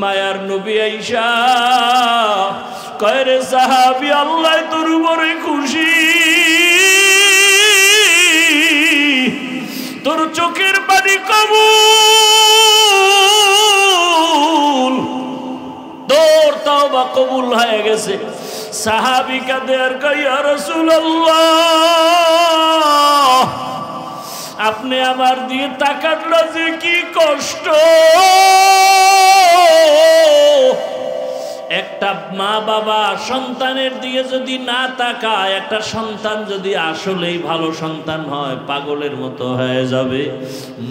মায়ার নবী আইসা কয় রে সাহাবী আল্লাহ তোর উপরে খুশি, তোর চোখের পানি কবুল, তোর তওবা কবুল হয়ে গেছে। সাহাবী কাঁদে আর কয় ইয়া রাসূলুল্লাহ আপনি আমার দিয়ে তাকাতলা যে কি কষ্ট। একটা মা বাবা সন্তানের দিকে যদি না তাকায়, একটা সন্তান যদি আসলেই ভালো সন্তান হয় পাগলের মতো হয়ে যাবে।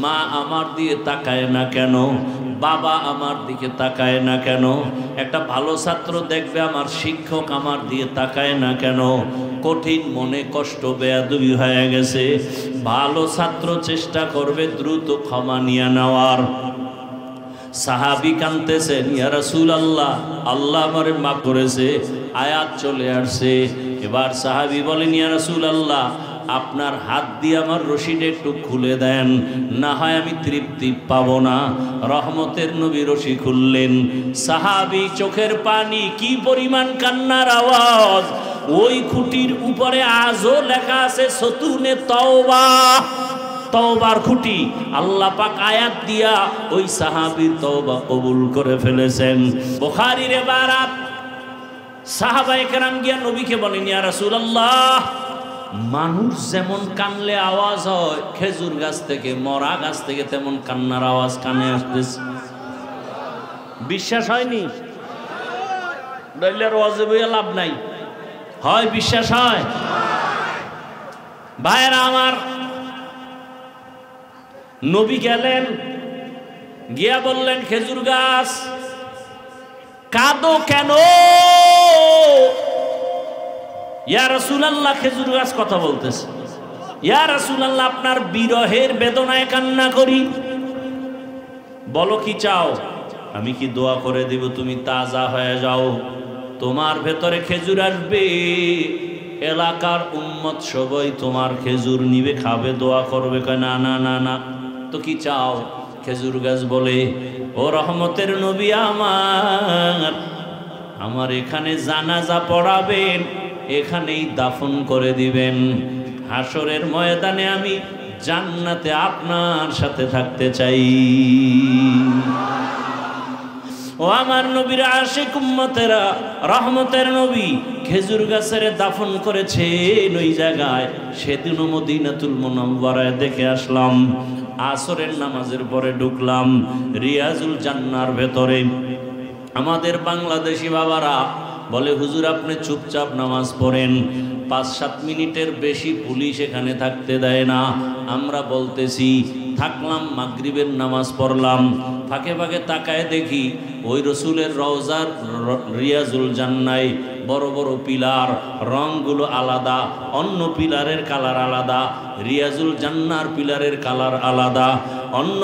মা আমার দিকে তাকায় না কেন, বাবা আমার দিকে তাকায় না কেন, একটা ভালো ছাত্র দেখবে আমার শিক্ষক আমার দিকে তাকায় না কেন, কঠিন মনে কষ্ট বেয়াদবি হয়ে গেছে। ভালো ছাত্র চেষ্টা করবে দ্রুত ক্ষমা নিয়ে নেওয়ার। সাহাবী কাঁদতেছেন ইয়া রাসূলুল্লাহ আল্লাহ আমারে মাফ করেছে, আয়াত চলে আসছে। এবার সাহাবী বলেন ইয়া রাসূলুল্লাহ আপনার হাত দিয়ে আমার রশিটা একটু খুলে দেন, না হয় আমি তৃপ্তি পাবো না। রহমতের নবী রশি খুললেন। সাহাবী চোখের পানি, কি পরিমাণ কান্নার আওয়াজ। ওই খুঁটির উপরে আজও লেখা আছে সতুনে তওবা, তওবার খুঁটি। আল্লাহ পাক আয়াত দিয়া ওই সাহাবীর তওবা কবুল করে ফেলেছেন। বুখারীর ইবারাত, সাহাবায়ে কেরাম গিয়া নবীকে বলেন ইয়া রাসূলুল্লাহ মানুষ যেমন কানলে আওয়াজ হয় খেজুর গাছ থেকে, মরা গাছ থেকে, তেমন কান্নার আওয়াজ কানে আসতেছে। বিশ্বাস হয়নি? দলিলের ওয়াজে বইয়া লাভ নাই, হয় বিশ্বাস হয়? ভাইরা আমার, নবী গেলেন, গিয়া বললেন খেজুর গাছ কাঁদো কেন? ইয়া রাসূলুল্লাহ খেজুর গাছ কথা বলতেছে, ইয়া রাসূলুল্লাহ আপনার বিরহের বেদনায় কান্না করি। বলো কি চাও? আমি কি দোয়া করে দিব তুমি তাজা হয়ে যাও? তোমার ভেতরে খেজুর আসবে, এলাকার উম্মত সবাই তোমার খেজুর নিবে, খাবে, দোয়া করবে। কয় না না না না, তো কি চাও? খেজুর গাছ বলে ও রহমতের নবী আমার এখানে জানাজা পড়াবেন, এখানেই দাফন করে দিবেন। হাসরের ময়দানে আমি জান্নাতে আপনার সাথে থাকতে চাই। ও আমার নবীর আশিক উম্মতেরা, রহমতের নবী খেজুর গাছের দাফন করেছেন ওই জায়গায়। সেদিনও মদিনাতুল মুনাওয়ারায় দেখে আসলাম। আসরের নামাজের পরে ঢুকলাম রিয়াজুল জান্নার ভেতরে। আমাদের বাংলাদেশি বাবারা বলে হুজুর আপনি চুপচাপ নামাজ পড়েন, 5-7 মিনিটের বেশি পুলিশ এখানে থাকতে দেয় না। আমরা বলতেছি থাকলাম, মাগরিবের নামাজ পড়লাম, ফাঁকে ফাঁকে তাকায় দেখি ওই রসুলের রওজার রিয়াজুল জান্নায় বড় বড় পিলার, রংগুলো আলাদা, অন্য পিলারের কালার আলাদা, রিয়াজুল জান্নার পিলারের কালার আলাদা, অন্য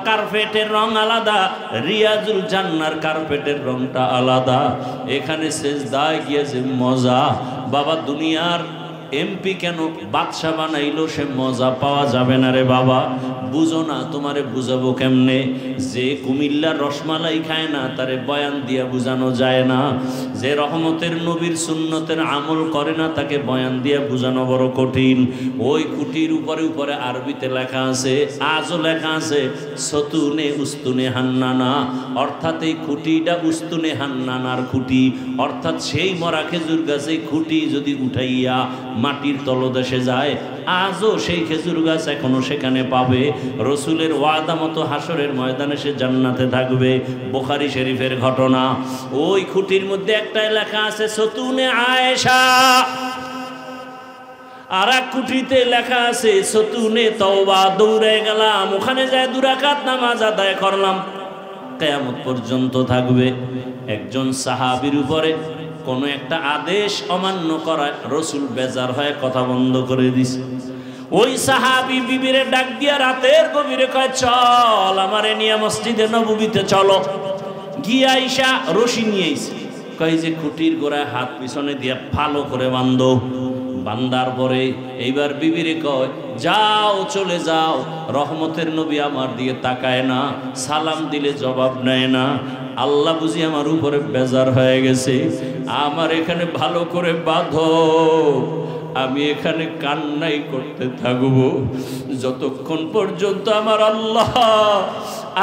কার্পেটের রং আলাদা, রিয়াজুল জান্নার কার্পেটের রংটা আলাদা। এখানে সেজদায় গিয়েছে মজা। বাবা দুনিয়ার এমপি কেন বাদশা বানাইলো, সে মজা পাওয়া যাবে না রে বাবা। বুঝো না, তোমারে বুঝাবো কেমনে? যে কুমিল্লার রসমালাই খায় না তারে বয়ান দিয়া বুঝানো যায় না। যে রহমতের নবীর সুন্নতের আমল করে না তাকে বয়ান দিয়া বুঝানো বড় কঠিন। ওই খুঁটির উপরে উপরে আরবিতে লেখা আছে, আজও লেখা আছে সতুনে উস্তুনে হান্নানা, অর্থাৎ এই খুঁটিটা উস্তুনে হান্নানার খুঁটি, অর্থাৎ সেই মরা খেজুর গাছে খুঁটি যদি উঠাইয়া মাটির তলদেশে যায়, আজও সেই খেজুর গাছ এখনো সেখানে পাবে। রসুলের ওয়াদা মতো হাসরের ময়দানে সে জান্নাতে থাকবে। বুখারী শরীফের ঘটনা। ওই খুঁটির মধ্যে একটাই লেখা আছে সতুনে আয়েশা, আর এক খুঁটিতে লেখা আছে সতুনে তওবা। দৌড়ে গেলাম, ওখানে যায় 2 রাকাত নামাজ আদায় করলাম। কিয়ামত পর্যন্ত থাকবে। একজন সাহাবীর উপরে কোনো একটা আদেশ অমান্য করায় রসুল বেজার হয়ে কথা বন্ধ করে দিছে। ওই সাহাবী বিবিরে ডাক দিয়া রাতের গভীরে কয় চল আমারে নিয়ে মসজিদে নববীতে চলো। গিয়া আইসা রশি নিয়ে আইছে, কয় যে খুঁটির গোড়ায় হাত পিছনে দিয়া ভালো করে বাঁধো, বান্দার পরে এইবার বিবিরে কয় যাও চলে যাও। রহমতের নবী আমার দিয়ে তাকায় না, সালাম দিলে জবাব নেয় না। আল্লাহ বুঝি আমার উপরে বেজার হয়ে গেছে, আমার এখানে ভালো করে বাঁধো, আমি এখানে কান্নাই করতে থাকবো যতক্ষণ পর্যন্ত আমার আল্লাহ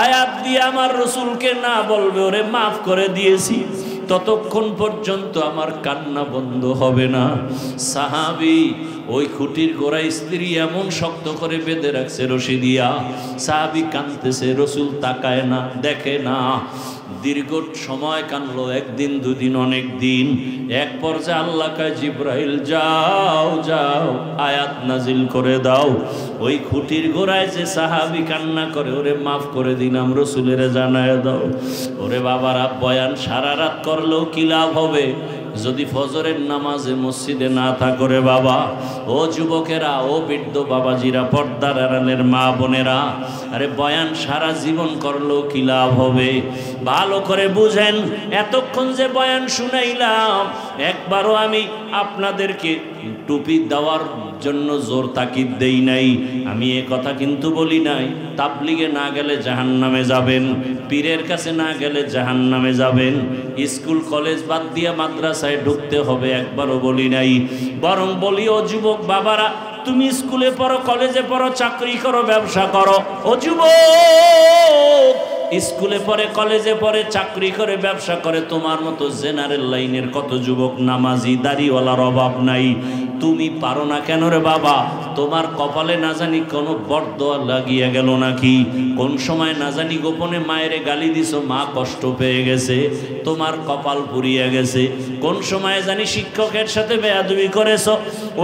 আয়াত দিয়ে আমার রসুলকে না বলবে ওরে মাফ করে দিয়েছি, ততক্ষণ পর্যন্ত আমার কান্না বন্ধ হবে না। সাহাবী ওই খুঁটির গোড়ায় স্ত্রী এমন শক্ত করে বেঁধে রাখছে রশি দিয়া, সাহাবী কাঁদতেছে, রসুল তাকায় না, দেখে না। দীর্ঘ সময় কানলো, একদিন দুদিন অনেক দিন। এক পর্যায়ে আল্লাহ কয় জিব্রাইল যাও যাও আয়াত নাজিল করে দাও, ওই খুঁটির গোড়ায় যে সাহাবী কান্না করে ওরে মাফ করে দিলাম, রসুলের জানায় দাও। ওরে বাবারা, বয়ান সারা রাত করলেও কি লাভ হবে যদি ফজরের নামাজে মসজিদে না থাকো রে বাবা। ও যুবকেরা, ও বৃদ্ধ বাবাজিরা, পর্দার আড়ালের মা বোনেরা, আরে বয়ান সারা জীবন করলেও কি লাভ হবে? ভালো করে বুঝেন, এতক্ষণ যে বয়ান শুনাইলাম একবারও আমি আপনাদেরকে টুপি দেওয়ার জন্য জোর তাকিদ দেই নাই। আমি এ কথা কিন্তু বলি নাই তাবলিগে না গেলে জাহান্নামে যাবেন, পীরের কাছে না গেলে জাহান্নামে যাবেন, স্কুল কলেজ বাদ দিয়া মাদ্রাসায় ঢুকতে হবে, একবারও বলি নাই। বরং বলি, ও যুবক বাবারা, তুমি স্কুলে পড়ো, কলেজে পড়ো, চাকরি করো, ব্যবসা করো। ও যুবক, স্কুলে পড়ে, কলেজে পড়ে, চাকরি করে, ব্যবসা করে, তোমার মতো জেনারেল লাইনের কত যুবক নামাজি দাড়িওয়ালার অভাব নাই। তুমি পারো না কেন রে বাবা? তোমার কপালে না জানি কোনো বরদোয়া লাগিয়ে গেল নাকি? কোন সময় না জানি গোপনে মায়েরে গালি দিছো, মা কষ্ট পেয়ে গেছে, তোমার কপাল পুড়িয়ে গেছে। কোন সময় জানি শিক্ষকের সাথে বেয়াদবি করেছো,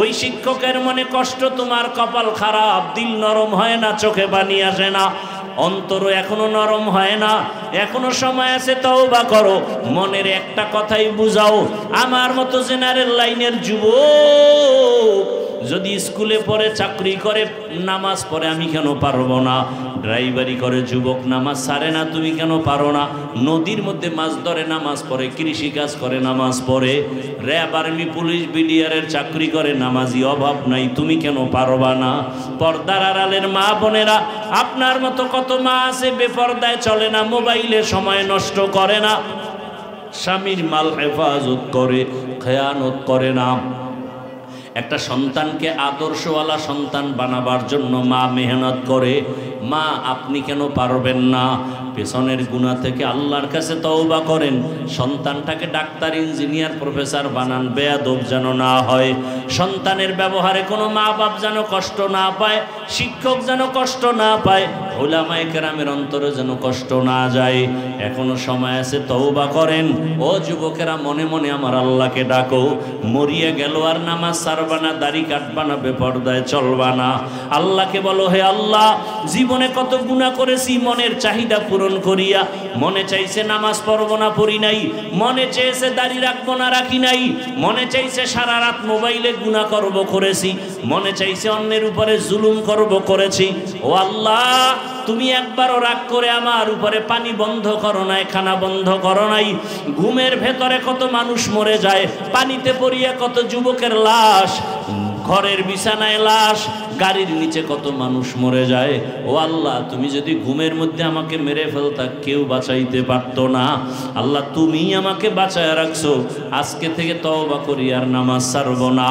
ওই শিক্ষকের মনে কষ্ট, তোমার কপাল খারাপ, দিল নরম হয় না, চোখে পানি আসে না, অন্তর এখনো নরম হয় না। এখনো সময় আছে, তওবা করো। মনের একটা কথাই বুঝাও, আমার মতো জেনারেল লাইনের যুবক যদি স্কুলে পড়ে, চাকরি করে, নামাজ পড়ে, আমি কেন পারবো না? ড্রাইভারি করে যুবক, নামাজ ছাড়ে না, তুমি কেন পারো না? নদীর মধ্যে মাছ ধরে, নামাজ পড়ে, কৃষিকাজ করে, নামাজ পড়ে, র্যাব, আর্মি, পুলিশ, বিডিআরের চাকরি করে, নামাজি অভাব নাই, তুমি কেন পারবা না? পর্দার আড়ালের মা বোনেরা, আপনার মতো কত মা আছে বেপর্দায় চলে না, মোবাইলে সময় নষ্ট করে না, স্বামীর মাল হেফাজত করে, খেয়ানত করে না। একটা সন্তানকে আদর্শওয়ালা সন্তান বানাবার জন্য মা মেহনত করে। মা, আপনি কেন পারবেন না? পেছনের গুনাহ থেকে আল্লাহর কাছে তওবা করেন, সন্তানটাকে ডাক্তার, ইঞ্জিনিয়ার, প্রফেসর বানান, বেয়াদব যেন না হয়। সন্তানের ব্যবহারে কোনো মা বাপ যেন কষ্ট না পায়, শিক্ষক যেন কষ্ট না পায়, উলামায়ে কেরামের অন্তরে যেন কষ্ট না যায়। এখনো সময় আছে, তওবা করেন। ও যুবকেরা, মনে মনে আমার আল্লাহকে ডাকো। মরিয়া গেল আর নামাজ ছাড়বা না, দাড়ি কাটবা না, বেপরদায় চলবা না। আল্লাহকে বলো, হে আল্লাহ, জীবনে কত গুনাহ করেছি, মনের চাহিদা পূরণ করিয়া। মনে চাইছে নামাজ পড়বো না, পড়ি নাই, মনে চেয়েছে দাড়ি রাখবো না, রাখি নাই, মনে চাইছে সারা রাত মোবাইলে গুনাহ করব, করেছি, মনে চাইছে অন্যের উপরে জুলুম করব, করেছি। ও আল্লাহ, তুমি একবারও রাগ করে আমার উপরে পানি বন্ধ করো নাই, খানা বন্ধ করো নাই। ঘুমের ভেতরে কত মানুষ মরে যায়, পানিতে পড়িয়া কত যুবকের লাশ, ঘরের বিছানায় লাশ, গাড়ির নিচে কত মানুষ মরে যায়। ও আল্লাহ, তুমি যদি ঘুমের মধ্যে আমাকে মেরে ফেলতা, কেউ বাঁচাইতে পারতো না। আল্লাহ, তুমি আমাকে বাঁচায় রাখছো। আজকে থেকে তওবা করি, আর নামাজ ছাড়বো না,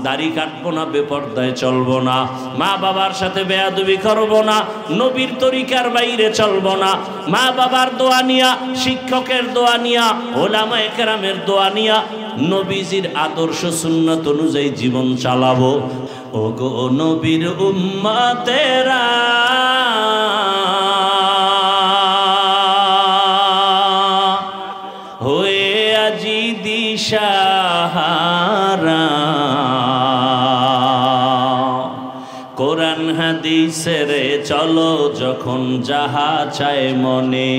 দাড়ি কাটবো না, বেপরদায় চলবো না, মা বাবার সাথে বেয়াদবি করবো না, নবীর তরিকার বাইরে চলবো না, মা বাবার দোয়া নিয়া, শিক্ষকের দোয়া নিয়া, উলামায়ে কেরামের দোয়া নিয়া, নবীজির আদর্শ সুন্নাত অনুযায়ী জীবন চালাবো। ও গো নবীর উম্মতেরা, হয়ে আজি দিশাহারা, কোরআন হাদিসের চলো যখন যাহা চায় মনে,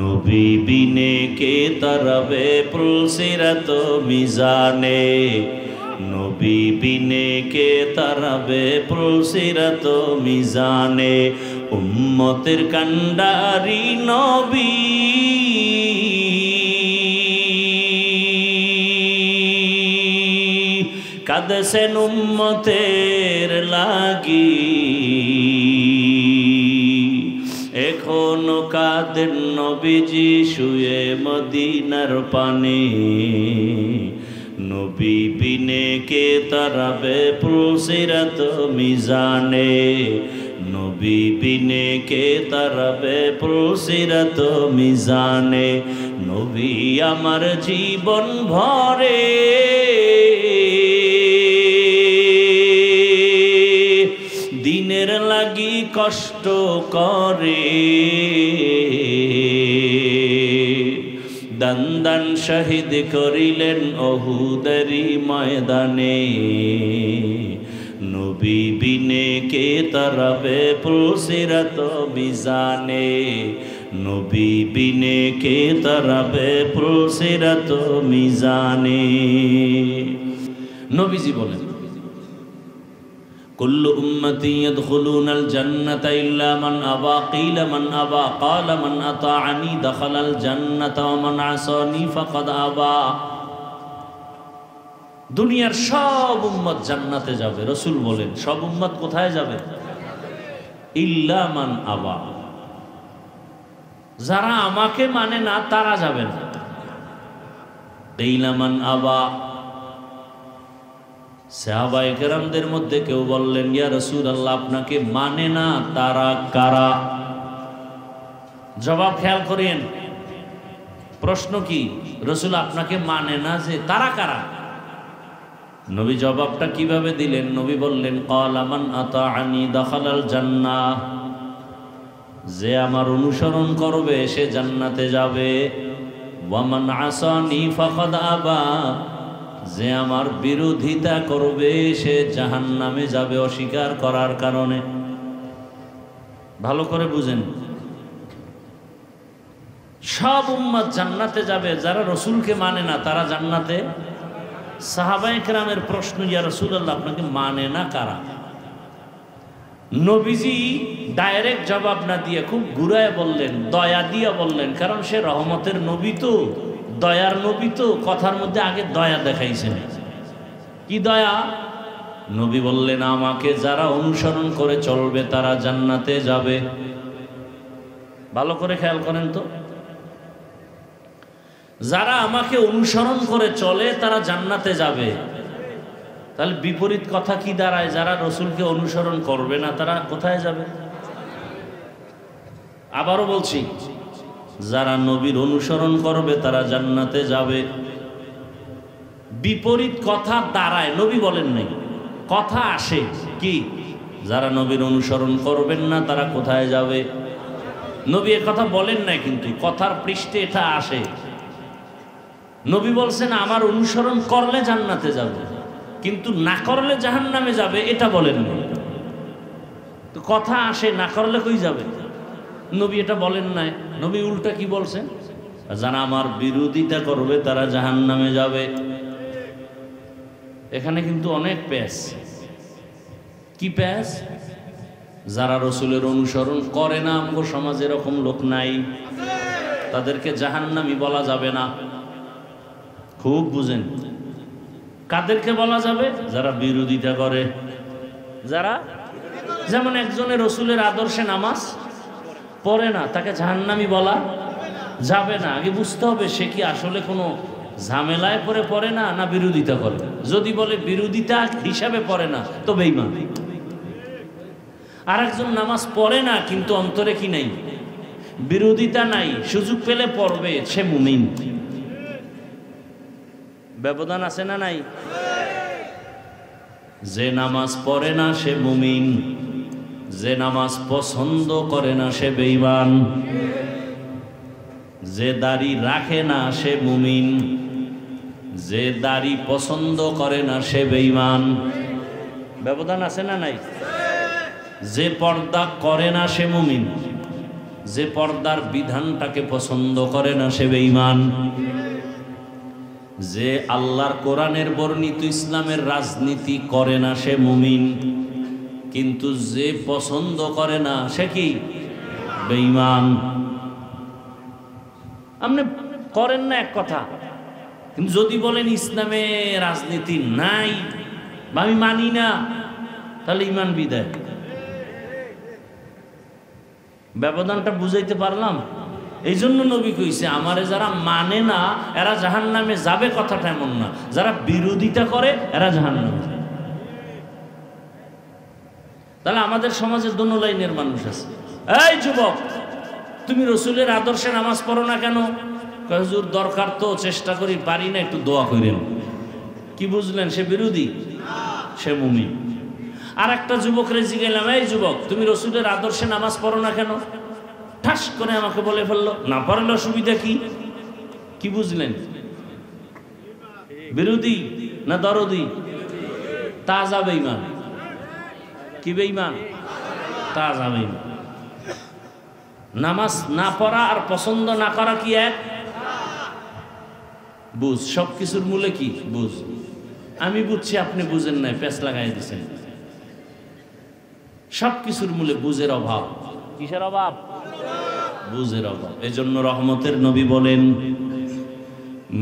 নবী বিনে কে তরবে পুলসিরাত মিজানে, নবী বিনে কে তরবে পুলসিরাত মিজানে। উম্মতের কান্ডারি নবী, কাঁদছেন উম্মতের লাগি, এখনো কাঁদেন নবীজি শুয়ে মদিনার পানে। নবী বিনে কে তারাবে পুলসিরাত মিজানে, নবী বিনে কে তারাবে পুলসিরাত মিজানে। নবী আমার জীবন ভরে দিনের লাগি কষ্ট করে, দান দান শহীদ করিলেন অহুদেরই ময়দানে। নবী বিনে কে তারাবে পুলসিরাত মিজানে, নবী বিনে কে তারাবে পুলসিরাত মিজানে। নবীজি বলেন কুল্লু উম্মতি ইয়াদখুলুনাল জান্নাতা ইল্লা মান আবা, কিলা মান আবা, ক্বালা মান আতাআনি দাখালাল জান্নাতা ওয়া মান আসানি ফাকাদ আবা। দুনিয়ার সব উম্মত জান্নাতে যাবে, রাসূল বলেন সব উম্মত কোথায় যাবে? ইল্লা মান আবা, যারা আমাকে মানে না তারা যাবে না। কিলা মান আবা, সাহাবায়ে কেরামদের মধ্যে কেউ বললেন ইয়া রাসূলুল্লাহ আপনাকে মানে না তারা কারা? জবাব খেয়াল করেন, প্রশ্ন কি? রাসূল আপনাকে মানে না যে তারা কারা? নবী জবাবটা কিভাবে দিলেন? নবী বললেন ক্বালা মান আতাআনি দাখালাল জান্নাহ, যে আমার অনুসরণ করবে সে জান্নাতে যাবে। ওয়া মান আসানি ফাকাদ আবা, যে আমার বিরোধিতা করবে সে জাহান্নামে যাবে অস্বীকার করার কারণে। ভালো করে বুঝেন, সব উম্মত জান্নাতে যাবে, যারা রসুলকে মানে না তারা জান্নাতে। সাহাবায়ে কেরামের প্রশ্ন ইয়া রাসূলুল্লাহ আপনাকে মানে না কারা? নবীজি ডাইরেক্ট জবাব না দিয়ে খুব ঘুরায় বললেন, দয়া দিয়া বললেন, কারণ সে রহমতের নবী তো, দয়ার নবী তো, কথার মধ্যে আগে দয়া দেখাইছেন। কি দয়া? নবী বললেন আমাকে যারা অনুসরণ করে চলবে তারা জান্নাতে যাবে। ভালো করে খেয়াল করেন তো, যারা আমাকে অনুসরণ করে চলে তারা জান্নাতে যাবে। তাহলে বিপরীত কথা কি দাঁড়ায়? যারা রসুলকে অনুসরণ করবে না তারা কোথায় যাবে? আবারও বলছি, যারা নবীর অনুসরণ করবে তারা জান্নাতে যাবে। বিপরীত কথা দাঁড়ায়, নবী বলেন নাই, কথা আসে কি? যারা নবীর অনুসরণ করবেন না তারা কোথায় যাবে? নবী এ কথা বলেন নাই, কিন্তু কথার পৃষ্ঠে এটা আসে। নবী বলছেন আমার অনুসরণ করলে জান্নাতে যাবে, কিন্তু না করলে জাহান্নামে যাবে, এটা বলেন না। তো কথা আসে, না করলে কই যাবে? নবী এটা বলেন নাই। নবী উল্টা কি বলছেন? যারা আমার বিরোধিতা করবে তারা জাহান্নামে যাবে। এখানে কিন্তু অনেক প্যাচ। কি প্যাচ? যারা রসুলের অনুসরণ করে না, আমগো সমাজে এরকম লোক নাই, তাদেরকে জাহান্নামী বলা যাবে না। খুব বুঝেন, কাদেরকে বলা যাবে? যারা বিরোধিতা করে। যারা, যেমন একজনের রসুলের আদর্শে নামাজ পড়ে না, তাকে জাহান্নামী বলা যাবে না। আগে বুঝতে হবে সে কি আসলে কোনো ঝামেলায় পড়ে না, না বিরোধিতা করে। যদি বলে বিরোধিতা হিসাবে পড়ে না তো বেঈমান। আর একজন নামাজ পড়ে না কিন্তু অন্তরে কি নাই? বিরোধিতা নাই, সুযোগ পেলে পড়বে, সে মুমিন। ব্যবধান আছে না নাই? যে নামাজ পড়ে না সে মুমিন, যে নামাজ পছন্দ করে না সে বেঈমান, যে দাড়ি রাখে না সে মুমিন, যে দাড়ি পছন্দ করে না সে বেঈমান। ব্যবধান আছে না নাই? যে পর্দা করে না সে মুমিন, যে পর্দার বিধানটাকে পছন্দ করে না সে বেঈমান। যে আল্লাহর কোরআনের বর্ণিত ইসলামের রাজনীতি করে না সে মুমিন, কিন্তু যে পছন্দ করে না সে কি? বেঈমান। আপনি করেন না এক কথা, কিন্তু যদি বলেন ইসলামে রাজনীতি নাই, বা আমি মানি না, তাহলে ইমান বিদায়। ব্যবধানটা বুঝাইতে পারলাম? এই জন্য নবী কইছে আমারে যারা মানে না এরা জাহান্নামে যাবে, কথাটা এমন না, যারা বিরোধিতা করে এরা জাহান্নামে। তাহলে আমাদের সমাজে দোনো লাইনের মানুষ আছে। এই যুবক, তুমি রসুলের আদর্শে নামাজ পড়ো না কেন? হুজুর দরকার তো, চেষ্টা করি, পারি না, একটু দোয়া করেন। কি বুঝলেন? সে বিরোধী, সে মুমিন। আর একটা যুবকরে জিজ্ঞাসা, এই যুবক তুমি রসুলের আদর্শে নামাজ পড়ো না কেন? ঠাস করে আমাকে বলে ফেললো, না পড়লে অসুবিধা কি? কি বুঝলেন? বিরোধী না দরদি? তাজা বেঈমান। কি বেঈমান? তাজা বেঈমান। নামাজ না পড়া আর পছন্দ না করা কি এক? বুঝ। সব কিছুর মূলে কি? বুঝ। আমি বুঝছি, আপনি বুঝেন নাই, পেঁচ লাগাই দিচ্ছেন। সব কিছুর মূলে বুঝের অভাব। কিসের অভাব? বুঝের অভাব। এজন্য রহমতের নবী বলেন,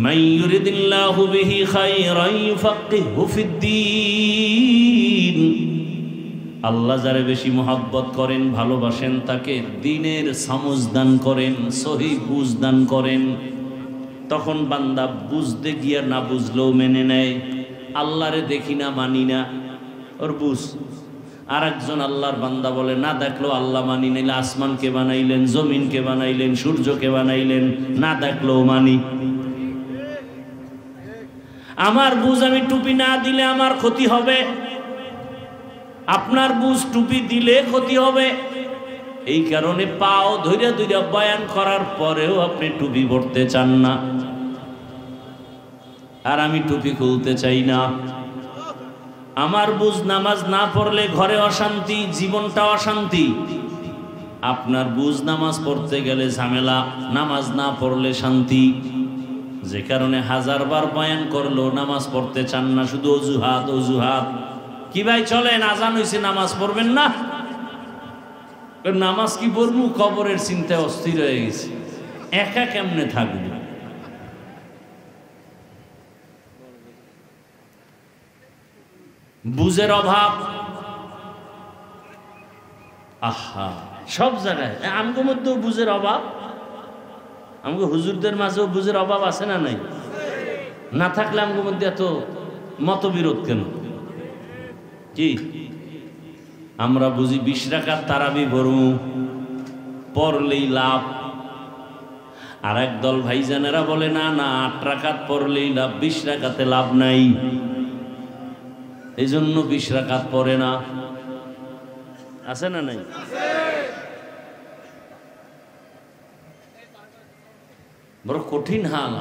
মান ইউরিদিল্লাহু বিহি খায়রান ইউফাক্কিহু ফিদ্দীন। আল্লাহ যারে বেশি মহব্বত করেন, ভালোবাসেন, তাকে দ্বীনের সমঝ দান করেন, সহি বুঝ দান করেন। তখন বান্দা বুঝতে গিয়া না বুঝলেও মেনে নেয়। আল্লাহরে দেখি না, মানি না, ওর বুঝ। আর একজন আল্লাহর বান্দা বলে, না দেখলো আল্লাহ মানি, নিলে আসমানকে বানাইলেন, জমিনকে বানাইলেন, সূর্যকে বানাইলেন, না দেখলেও মানি। আমার বুঝ আমি টুপি না দিলে আমার ক্ষতি হবে, আপনার বুঝ টুপি দিলে ক্ষতি হবে। এই কারণে পাও ধৈর্য ধৈর্য বয়ান করার পরেও আপনি টুপি পড়তে চান না, আর আমি টুপি খুলতে চাই না। আমার বুঝ নামাজ না পড়লে ঘরে অশান্তি, জীবনটা অশান্তি। আপনার বুঝ নামাজ পড়তে গেলে ঝামেলা, নামাজ না পড়লে শান্তি। যে কারণে হাজারবার বয়ান করলো নামাজ পড়তে চান না, শুধু অজুহাত অজুহাত। কি ভাই চলেন, আজান হইছে, নামাজ পড়বেন না? নামাজ কি পড়বো? কবরের চিন্তায় অস্থির হয়ে গেছে, একা কেমনে থাকবো? বুঝের অভাব। আহা, সব জায়গায় আমগো মধ্যেও বুঝের অভাব। আমগো হুজুরদের মাঝেও বুঝের অভাব আছে না নাই? না থাকলে আমগো মধ্যে এত মতবিরোধ কেন? কি আমরা বুঝি 20 রাকাত তারাবি পড়ু, পড়লেই লাভ। আর একদল ভাইজানেরা বলে না না, 8 রাকাত পড়লেই লাভ, 20 রাকাতে লাভ নাই, এই জন্য 20 রাকাত পড়ে না। আছে না নাই? বড় কঠিন হাল।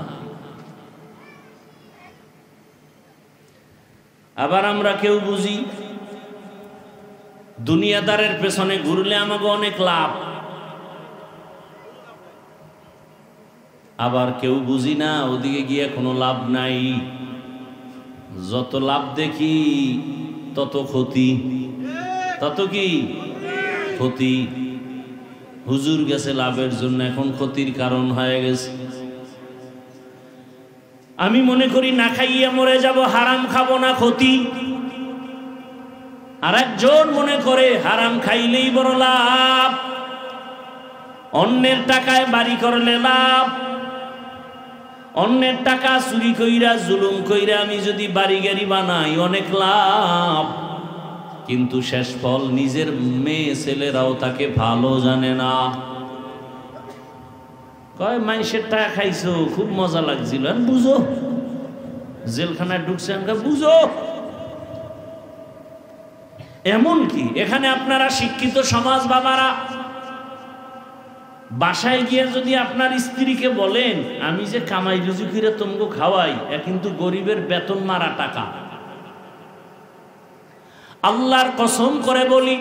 আবার আমরা কেউ বুঝি দুনিয়াদারের পেছনে ঘুরলে আমাকে অনেক লাভ, আবার কেউ বুঝি না ওদিকে গিয়ে কোনো লাভ নাই, যত লাভ দেখি তত ক্ষতি, তত কি ক্ষতি। হুজুর গেছে লাভের জন্য, এখন ক্ষতির কারণ হয়ে গেছে। আমি মনে করি না খাইয়া মরে যাব, হারাম খাবো না, ক্ষতি। আর একজন মনে করে হারাম খাইলেই বড় লাভ, অন্যের টাকায় বাড়ি করলে লাভ, অন্যের টাকা চুরি কইরা জুলুম কইরা আমি যদি বাড়ি গাড়ি বানাই অনেক লাভ। কিন্তু শেষ ফল নিজের মেয়ে ছেলেরাও তাকে ভালো জানে না। কয় মাইশের টাকা খাইছো, খুব মজা লাগছিল, বুঝো জেলখানায় ঢুকছে, আমরা বুঝো। এমন কি এখানে আপনারা শিক্ষিত সমাজ বাবারা বাসায় গিয়ে যদি আপনার স্ত্রীকে বলেন আমি যে কামাই রুজি করে তোমাকে খাওয়াই, কিন্তু গরিবের বেতন মারা টাকা, আল্লাহর কসম করে বলি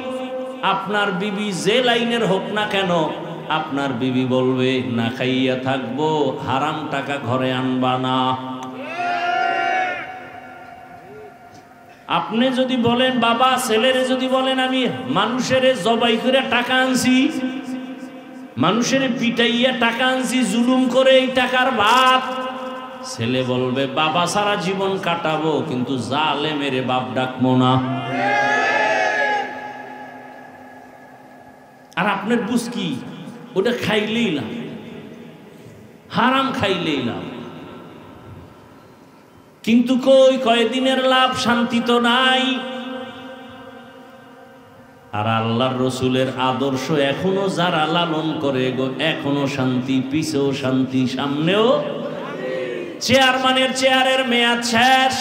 আপনার বিবি যে লাইনের হোক না কেন, আপনার বিবি বলবে না খাইয়া থাকবো, হারাম টাকা ঘরে আনবা না। আপনি যদি বলেন বাবা, ছেলেরে যদি বলেন আমি মানুষের জবাই করে টাকা আনছি, মানুষের পিটাইয়া টাকা আনছি, জুলুম করে এই টাকার ভাত, ছেলে বলবে বাবা সারা জীবন কাটাবো, কিন্তু জালেমের বাপ ডাকবো না। আর আপনার বুঝ কি, ওটা খাইলেই না, হারাম খাইলেই না। কিন্তু কয়দিনের লাভ, শান্তি তো নাই। আর আল্লাহর রসুলের আদর্শ এখনো যারা লালন করে গো, এখনো শান্তি, পিছেও শান্তি, সামনেও। চেয়ারম্যানের চেয়ারের মেয়াদ শেষ,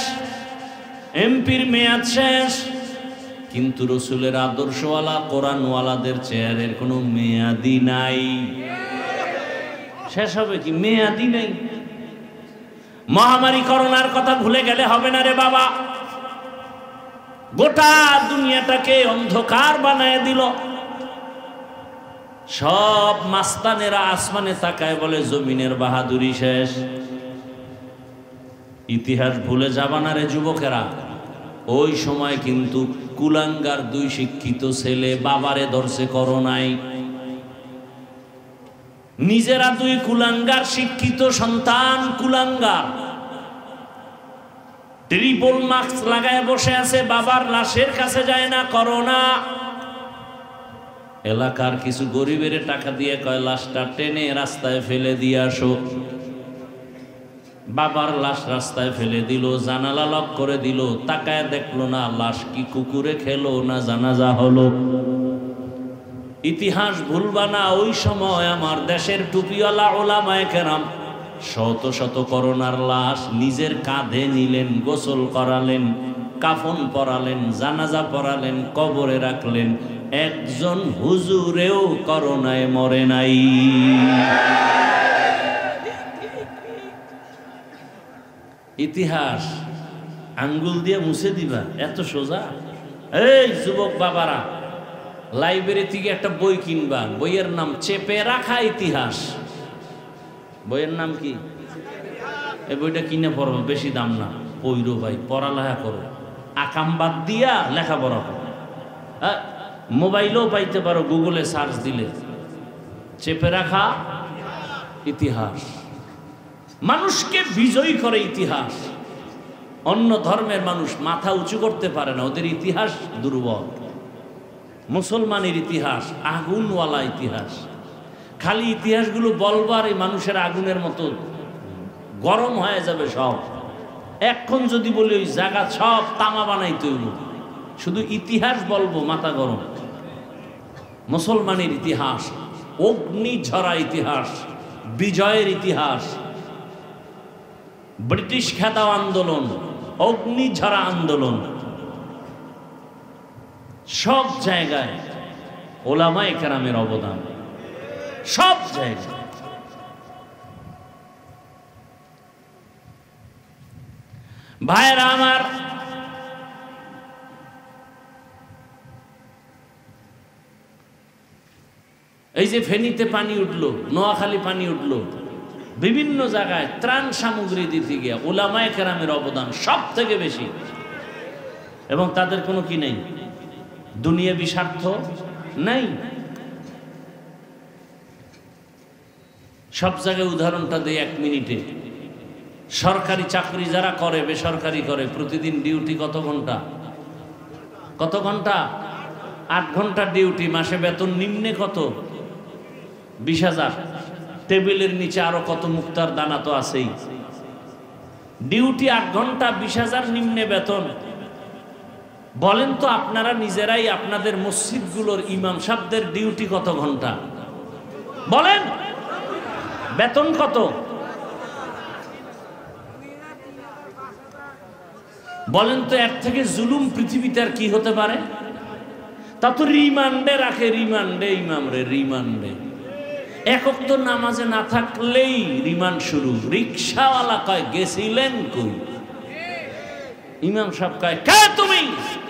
এমপির মেয়াদ শেষ, কিন্তু রসুলের আদর্শওয়ালা কোরআনওয়ালাদের চেয়ারের কোনো মেয়াদি নাই। শেষ হবে কি? মেয়াদি নাই। মহামারী করোনার কথা ভুলে গেলে হবে না রে বাবা। গোটা দুনিয়াটাকে অন্ধকার বানায় দিল। সব মাস্তানেরা আসমানে তাকায় বলে জমিনের বাহাদুরি শেষ। ইতিহাস ভুলে যাবা না রে যুবকেরা। ওই সময় কিন্তু কুলাঙ্গার দুই শিক্ষিত ছেলে বাবারে ধরছে করোনায়। নিজেরা দুই কুলাঙ্গার শিক্ষিত সন্তান, কুলাঙ্গার ট্রিপল মাস্ক লাগায় বসে আছে, বাবার লাশের কাছে যায় না করোনা। এলাকার কিছু গরিবের টাকা দিয়ে কয় লাশটা টেনে রাস্তায় ফেলে দিয়ে আসো। বাবার লাশ রাস্তায় ফেলে দিল, জানালা লক করে দিল, তাকায় দেখলো না লাশ কি কুকুরে খেলো না জানাজা হলো। ইতিহাস ভুলবা না। ওই সময় আমার দেশের টুপিওয়ালা ওলামায়ে কেরাম শত শত করোনার লাশ নিজের কাঁধে নিলেন, গোসল করালেন, কাফন পরালেন, জানাজা পরালেন, কবরে রাখলেন। একজন হুজুরেও করোনায় মরে নাই। ইতিহাস আঙ্গুল দিয়ে মুছে দিবা এত সোজা? এই যুবক বাবারা, লাইব্রেরি থেকে একটা বই কিনবা, বইয়ের নাম চেপে রাখা ইতিহাস। বইয়ের নাম কি? এই বইটা কিনে পড়ো, বেশি দাম না। পইরো ভাই, পড়ালেখা করো, আকাম বাদ দিয়া লেখাপড়া করো। মোবাইলেও পাইতে পারো, গুগলে সার্চ দিলে। চেপে রাখা ইতিহাস মানুষকে বিজয়ী করে। ইতিহাস অন্য ধর্মের মানুষ মাথা উঁচু করতে পারে না, ওদের ইতিহাস দুর্বল। মুসলমানের ইতিহাস আগুনওয়ালা ইতিহাস। খালি ইতিহাসগুলো বলবার এই মানুষের আগুনের মতো গরম হয়ে যাবে সব। এখন যদি বলি ওই জায়গা সব তামা বানাইতে হইল, শুধু ইতিহাস বলবো মাথা গরম। মুসলমানের ইতিহাস অগ্নি ঝরা ইতিহাস, বিজয়ের ইতিহাস। ব্রিটিশ খেদাও আন্দোলন, অগ্নি ঝরা আন্দোলন। সব জায়গায় ওলামায়ে কেরামের অবদান, সব জায়গায়। ভাইরা আমার, এই যে ফেনীতে পানি উঠলো, নোয়াখালী পানি উঠলো, বিভিন্ন জায়গায় ত্রাণ সামগ্রী দিতে গিয়ে ওলামায়ে কেরামের অবদান সব থেকে বেশি। এবং তাদের কোনো কি নেই, দুনিয়াবি স্বার্থ নেই। সব জায়গায় উদাহরণটা দেই এক মিনিটে। সরকারি চাকরি যারা করে, বেসরকারি করে, প্রতিদিন ডিউটি কত ঘন্টা? কত ঘন্টা? 8 ঘন্টা ডিউটি। মাসে বেতন নিম্নে কত? 20,000। টেবিলের নিচে আরো কত মুক্তার দানা তো আছেই। ডিউটি 8 ঘন্টা, 20,000 নিম্নে বেতন। বলেন তো আপনারা নিজেরাই, আপনাদের মসজিদগুলোর ইমাম সাহেবদের ডিউটি কত ঘন্টা? বলেন, বেতন কত? বলেন তো এর থেকে জুলুম পৃথিবীতে আর কি হতে পারে? তা তো রিমান্ডে রাখে, রিমান্ডে ইমাম রে, রিমান্ডে। একক তো নামাজে না থাকলেই রিমান্ড শুরু। রিক্সাওয়ালা কয় গেছিলেন কই? ইমাম সাহেব কয় কে তুমি?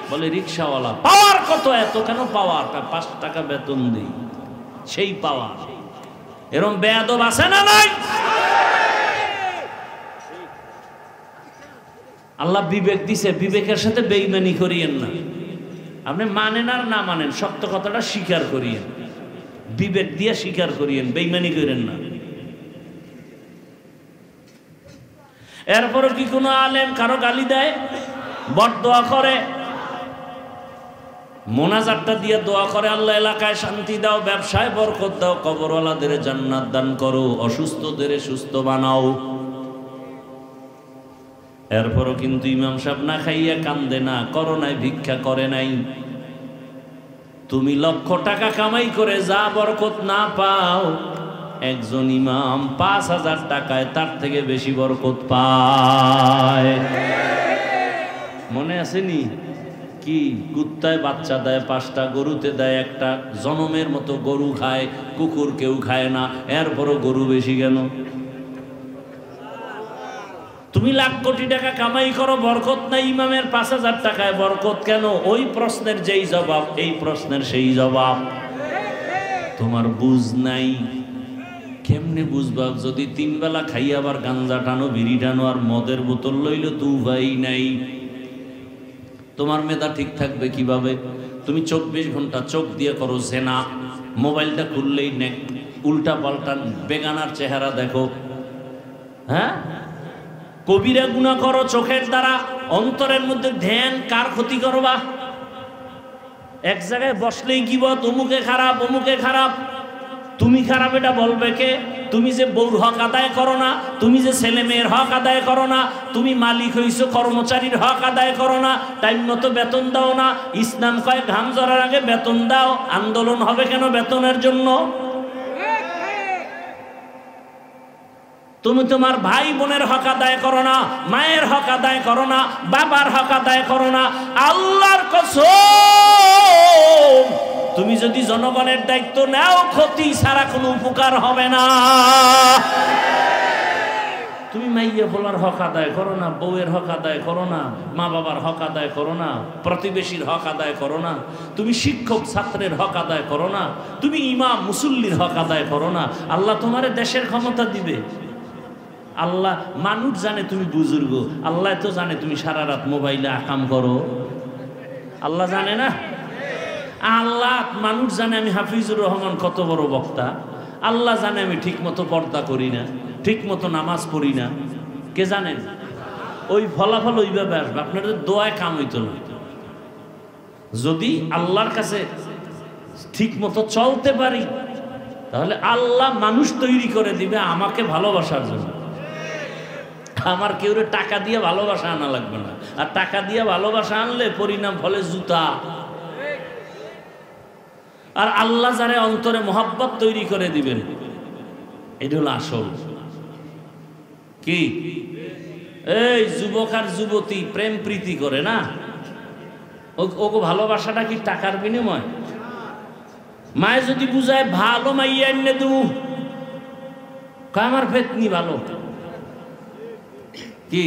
বলে রিক্সাওয়ালা। পাওয়ার কত? এত কেন পাওয়ার? 5 টাকা বেতন দিই, সেই পাওয়ার। এরকম বেয়াদব আছে না নাই? আল্লাহ বিবেক দিছে, বিবেকের সাথে বেঈমানি করিয়েন না। আপনি মানেন আর না মানেন, সত্য কথাটা স্বীকার করিয়েন, বিবেক দিয়ে স্বীকার করিয়েন, বেঈমানি করেন না। এরপরও কি কোনো আলেম কারো গালি দেয়, বরদোয়া করে? মোনাজাতটা দিয়ে দোয়া করে, আল্লাহ এলাকায় শান্তি দাও, ব্যবসায় বরকত দাও, কবরওয়ালাদের জান্নাত দান করো, অসুস্থদের সুস্থ বানাও। এরপরও কিন্তু ইমাম সাহেব না খাইয়া কান্দে না, করোনায় ভিক্ষা করে নাই। তুমি লক্ষ টাকা কামাই করে যা বরকত না পাও, একজন ইমাম ৫,০০০ টাকায় তার থেকে বেশি বরকত পায়। মনে আসেনি? কি কুত্তায় বাচ্চা দেয় ৫টা, গরুতে দেয় একটা, জনমের মতো গরু খায়, কুকুর কেউ খায় না, এরপরও গরু বেশি কেন? তুমি লাখ কোটি টাকা কামাই করো, বরকত নাই, ইমামের ৫,০০০ টাকায় বরকত কেন? ওই প্রশ্নের যেই জবাব, এই প্রশ্নের সেই জবাব। তোমার বুঝ নাই। কেমনে বুঝবা? যদি ৩ বেলা খাই আবার গাঞ্জা টানো, বিড়ি টানো আর মদের বোতল লইলে তো উপায় নাই। তোমার মেধা ঠিক থাকবে কিভাবে? তুমি ২৪ ঘন্টা চোখ দিয়ে করো জেনা, মোবাইলটা খুললেই উল্টা পাল্টা বেগানার চেহারা দেখো, হ্যাঁ, কবিরা গুনাহ করো চোখের দ্বারা, অন্তরের মধ্যে ধ্যান, কার ক্ষতি করবা? এক জায়গায় বসলেই কি বল, অমুকে খারাপ, অমুকে খারাপ। তুমি খারাপ এটা বলবে কে? তুমি যে বউর হক আদায় করো না, তুমি যে ছেলে মেয়ের হক আদায় করো না, তুমি মালিক হইছো, কর্মচারীর হক আদায় করো না, টাইম মতো বেতন দাও না। ইসলাম কয় ঘাম ঝরার আগে বেতন দাও। আন্দোলন হবে কেন? বেতনের জন্য। তুমি তোমার ভাই বোনের হক আদায় করো না, মায়ের হক আদায় করো না, বাবার হক আদায় করো না। আল্লাহর কসম, তুমি যদি জনগণের দায়িত্ব নাও, ক্ষতি ছাড়া কোনো উপকার হবে না। তুমি মাইয়া বলার হক আদায় করো না, বউয়ের হক আদায় করো না, মা বাবার হক আদায় করো না, প্রতিবেশীর হক আদায় করো না, তুমি শিক্ষক ছাত্রের হক আদায় করো না, তুমি ইমাম মুসল্লির হক আদায় করো না। আল্লাহ তোমারে দেশের ক্ষমতা দিবে। আল্লাহ, মানুষ জানে তুমি বুজুর্গ, আল্লাহ তো জানে তুমি সারা রাত মোবাইলে আকাম করো। আল্লাহ জানে না? আল্লাহ, মানুষ জানে আমি হাফিজুর রহমান কত বড় বক্তা, আল্লাহ জানে আমি ঠিক মতো পর্দা করি না, ঠিক মতো নামাজ পড়ি না। কে জানেন? ওই ফলাফল ওইভাবে আসবে, আপনাদের দোয়ায় কাম হইতো না। যদি আল্লাহর কাছে ঠিক মতো চলতে পারি, তাহলে আল্লাহ মানুষ তৈরি করে দিবে আমাকে ভালোবাসার জন্য। আমার কেউ টাকা দিয়ে ভালোবাসা আনা লাগবে না, আর টাকা দিয়ে ভালোবাসা আনলে পরিণাম ফলে জুতা। আর আল্লাহ যারে অন্তরে মোহাব্বত তৈরি করে দিবেন, এটা হলো আসল। কি এই যুবক আর যুবতী প্রেম প্রীতি করে না, ওকে ভালোবাসাটা কি টাকার বিনিময়? মায়ে যদি বুঝায় ভালো মাইয়া এনে দেবো, আমার ফেতনি ভালো, কি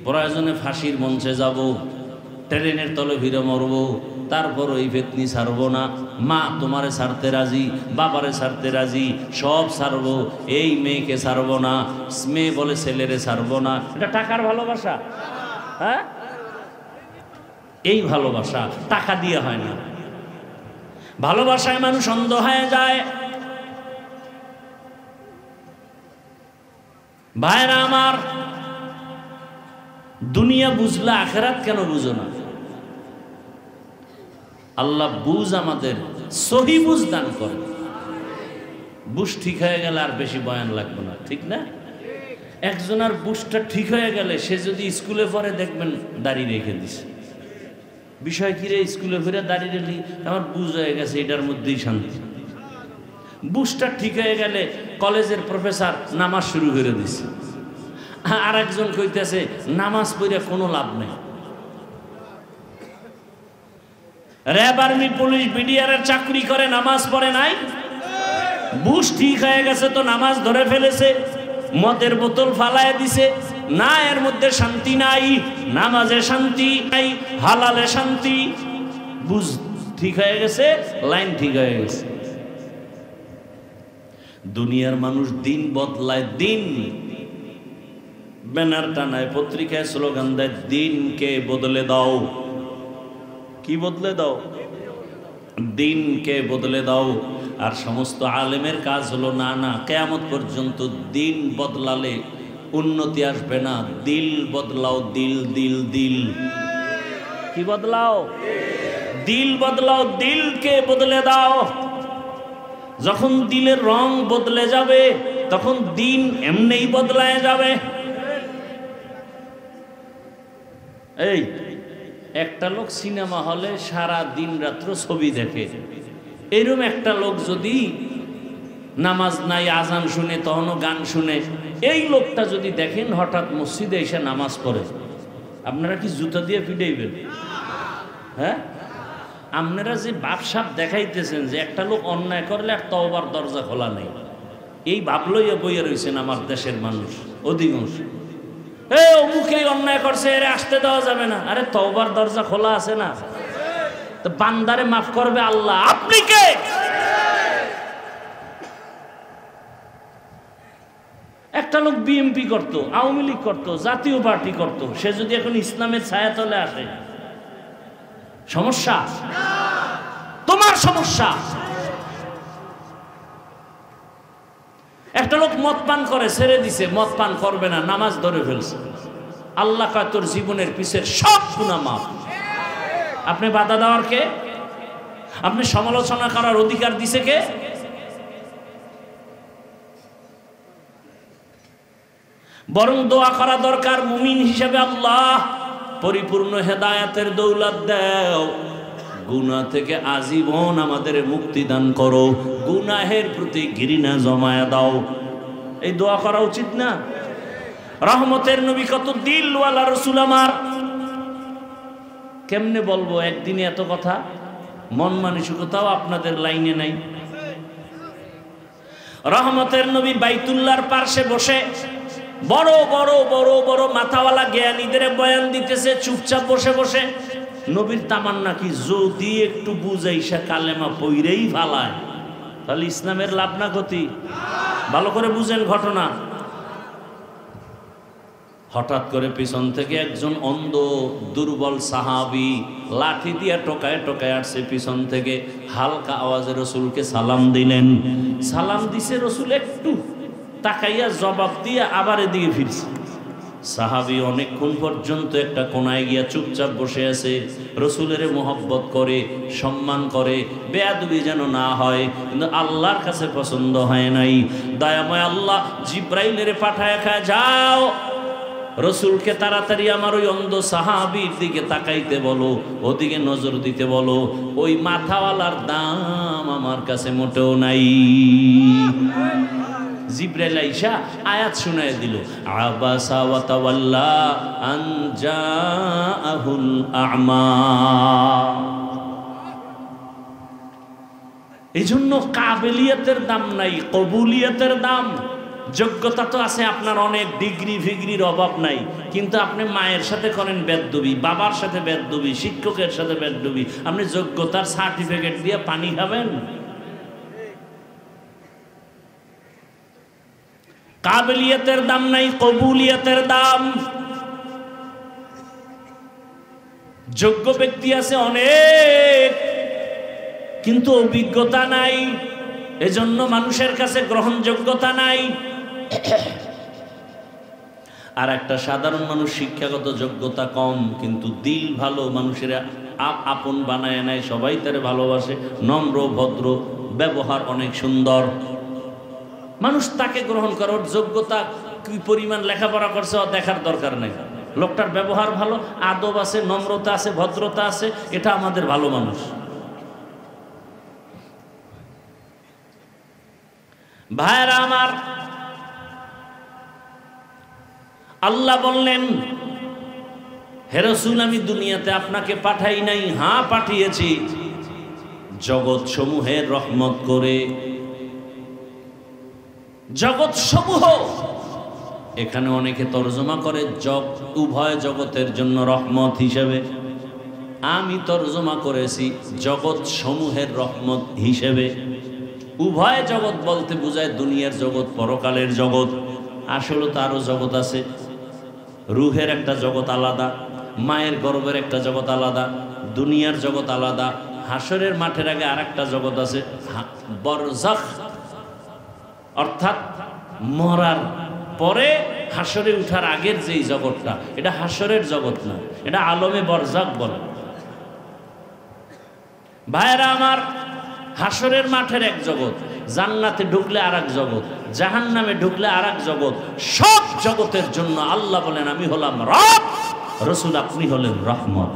প্রয়োজনে ফাঁসির মঞ্চে যাব, ট্রেনের তলে ভিড়ে মরব, তারপর ওই ফেতনি ছাড়বো না। মা তোমারে ছাড়তে রাজি, বাবারে ছাড়তে রাজি, সব ছাড়বো, এই মেয়েকে ছাড়বো না। মেয়ে বলে ছেলেরে ছাড়বো না। এটা টাকার ভালোবাসা? হ্যাঁ, এই ভালোবাসা টাকা দিয়ে হয় না। ভালোবাসায় মানুষ অন্ধ হয়ে যায়। ভাইরা আমার, দুনিয়া বুঝলে আখেরাত কেন বুঝো না? আল্লাহ বুঝ আমাদের সহি বুঝ দান করে। বুঝ ঠিক হয়ে গেলে আর বেশি বয়ান লাগবে না, ঠিক না? একজনের বুঝটা ঠিক হয়ে গেলে সে যদি স্কুলে পড়ে দেখবেন দাড়ি রেখে দিছে। বিষয় কি রে, স্কুলে ফিরে দাঁড়িয়ে রেখে আমার বুঝ হয়ে গেছে, এটার মধ্যেই শান্তি। বুঝটা ঠিক হয়ে গেলে কলেজের প্রফেসর নামাজ শুরু করে দিছে। আর একজন কইতেছে নামাজ পড়ে কোনো লাভ নেই। র্যাব, আর্মি, পুলিশ, বিডিআরের চাকরি করে, নামাজ পড়ে নাই। বুঝ ঠিক হয়ে গেছে তো নামাজ ধরে ফেলেছে, মদের বোতল ফালায় দিছে। না, এর মধ্যে শান্তি নাই, নামাজে শান্তি নাই, হালালে শান্তি। বুঝ ঠিক হয়ে গেছে, লাইন ঠিক হয়ে গেছে। দুনিয়ার মানুষ দিন বদলায়, দিন ব্যানার টানায়, পত্রিকায় স্লোগান দেয়, দিনকে বদলে দাও। কি বদলে দাও? দিনকে বদলে দাও। আর সমস্ত আলেমের কাজ হলো না না, কিয়ামত পর্যন্ত দিন বদলালে উন্নতি আসবে না। দিল বদলাও, দিল দিল দিল। কি বদলাও? দিল বদলাও, দিলকে বদলে দাও। যখন দিলের রং বদলে যাবে তখন দিন এমনিই বদলায় যাবে। এই একটা লোক সিনেমা হলে সারা দিন রাত্র ছবি দেখে, এরকম একটা লোক যদি নামাজ নাই, আজান শুনে, তখনও গান শুনে, এই লোকটা যদি দেখেন হঠাৎ মসজিদে এসে নামাজ পড়ে, আপনারা কি জুতা দিয়ে পিটাইবেন? হ্যাঁ, আপনারা যে বাপসাপ দেখাইতেছেন যে একটা লোক অন্যায় করলে আর তওবার দরজা খোলা নেই, এই ভাব লইয়া বইয়া রয়েছেন আমার দেশের মানুষ অধিকাংশ। অমুকে অন্যায় করছে, এর আসতে দেওয়া যাবে না। আরে তওবার দরজা খোলা আছে না? তো বান্দারে মাফ করবে আল্লাহ, আপনি কে? একটা লোক বিএনপি করত, আওয়ামী লীগ করত, জাতীয় পার্টি করত, সে যদি এখন ইসলামের ছায়াতলে আসে, সমস্যা? তোমার সমস্যা। একটা লোক মদ পান করে, ছেড়ে দিছে, মদ পান করবে না, নামাজ ধরে ফেলছে, আল্লাহ কয় তোর জীবনের পিছের সব গুনাহ মাফ। আপনি বাধা দেওয়ার কে? আপনি সমালোচনা করার অধিকার দিছে কে? বরং দোয়া করা দরকার মুমিন হিসেবে, আল্লাহ পরিপূর্ণ হেদায়েতের দৌলত দাও, গুনাহ থেকে আজীবন আমাদের মুক্তি দান করো, গুনাহের প্রতি ঘৃণা জমায়া দাও। এই দোয়া করা উচিত না? রহমতের নবী কত দিলওয়ালা রাসূল আমার। কেমনে বলবো একদিনে এত কথা? মন মানসিকতাও আপনাদের লাইনে নাই। রহমতের নবী বাইতুল্লাহর পাশে বসে বড় বড় বড় বড় মাথাওয়ালা জ্ঞানীদের বয়ান দিতেছে, চুপচাপ বসে বসে। নবীর তামান্না কি যদি একটু বুঝাইসা কালেমা পইরেই ফালায়, তাহলে ইসলামের লাভ না ক্ষতি? ভালো করে বুঝেন ঘটনা। হঠাৎ করে পিছন থেকে একজন অন্ধ দুর্বল সাহাবী লাঠি দিয়া টোকায় টোকায় আসছে পিছন থেকে, হালকা আওয়াজে রসুলকে সালাম দিলেন। সালাম দিছে, রসুল একটু তাকাইয়া জবাব দিয়ে আবার এদিকে ফিরছে। সাহাবী অনেকক্ষণ পর্যন্ত একটা কোনায় গিয়া চুপচাপ বসে আছে, রসুলের মোহব্বত করে, সম্মান করে, বেয়াদবি যেন না হয়, কিন্তু আল্লাহর কাছে পছন্দ হয় নাই। দয়াময় আল্লাহ জিব্রাইলের পাঠায় খায়, যাও রসুলকে তাড়াতাড়ি আমার ওই অন্ধ সাহাবীর দিকে তাকাইতে বলো, ওদিকে নজর দিতে বলো, ওই মাথাওয়ালার দাম আমার কাছে মোটেও নাই। জিব্রাইল আইসা আয়াত শুনায় দিল, আবাসা ওয়া তাওয়াল্লা আন জাআহুল আ'মা। এজন্য কাবিলিয়তের দাম নাই, কবুলিয়তের দাম। যোগ্যতা তো আছে আপনার, অনেক ডিগ্রি ফিগ্রির অভাব নাই, কিন্তু আপনি মায়ের সাথে করেন বেদবি, বাবার সাথে বেদবি, শিক্ষকের সাথে বেদবি, আপনি যোগ্যতার সার্টিফিকেট দিয়ে পানি খাবেন? কাবিলিয়তের দাম নাই, কবুলিয়তের দাম। যোগ্য ব্যক্তি আছে অনেক, কিন্তু অভিজ্ঞতা নাই, এজন্য মানুষের কাছে গ্রহণযোগ্যতা নাই। আর একটা সাধারণ মানুষ শিক্ষাগত যোগ্যতা কম, কিন্তু দিল ভালো, মানুষের আপন বানায় নেয়, সবাই তারে ভালোবাসে, নম্র ভদ্র, ব্যবহার অনেক সুন্দর, মানুষ তাকে গ্রহণ করে। ওর যোগ্যতা কি পরিমাণ লেখাপড়া করছে ও দেখার দরকার নেই, লোকটার ব্যবহার ভালো, আদব আছে, নম্রতা আছে, ভদ্রতা আছে, এটা আমাদের ভালো মানুষ। ভাইরা আমার, আল্লাহ বললেন, হে রাসূল আমি দুনিয়াতে আপনাকে পাঠাই নাই, হ্যাঁ পাঠিয়েছি জগৎ সমূহের রহমত করে। জগৎ সমূহ এখানে অনেকে তর্জমা করে উভয় জগতের জন্য রহমত হিসেবে, আমি তর্জমা করেছি জগৎ সমূহের রহমত হিসেবে। উভয় জগৎ বলতে বোঝায় দুনিয়ার জগৎ, পরকালের জগৎ। আসলে তো আরো জগৎ আছে, রুহের একটা জগৎ আলাদা, মায়ের গর্ভের একটা জগৎ আলাদা, দুনিয়ার জগৎ আলাদা, হাসরের মাঠের আগে আর একটা জগৎ আছে বরজাখ, অর্থাৎ মরার পরে হাসরে উঠার আগের যেই জগৎটা, এটা হাসরের জগৎ না, এটা আলমে বরজাক বলে। ভাইরা আমার, হাসরের মাঠের এক জগৎ, জান্নাতে ঢুকলে আর এক জগৎ, জাহান্নামে ঢুকলে আর এক জগৎ। সব জগতের জন্য আল্লাহ বলেন আমি হলাম রব, রসুল আপনি হলেন রহমত।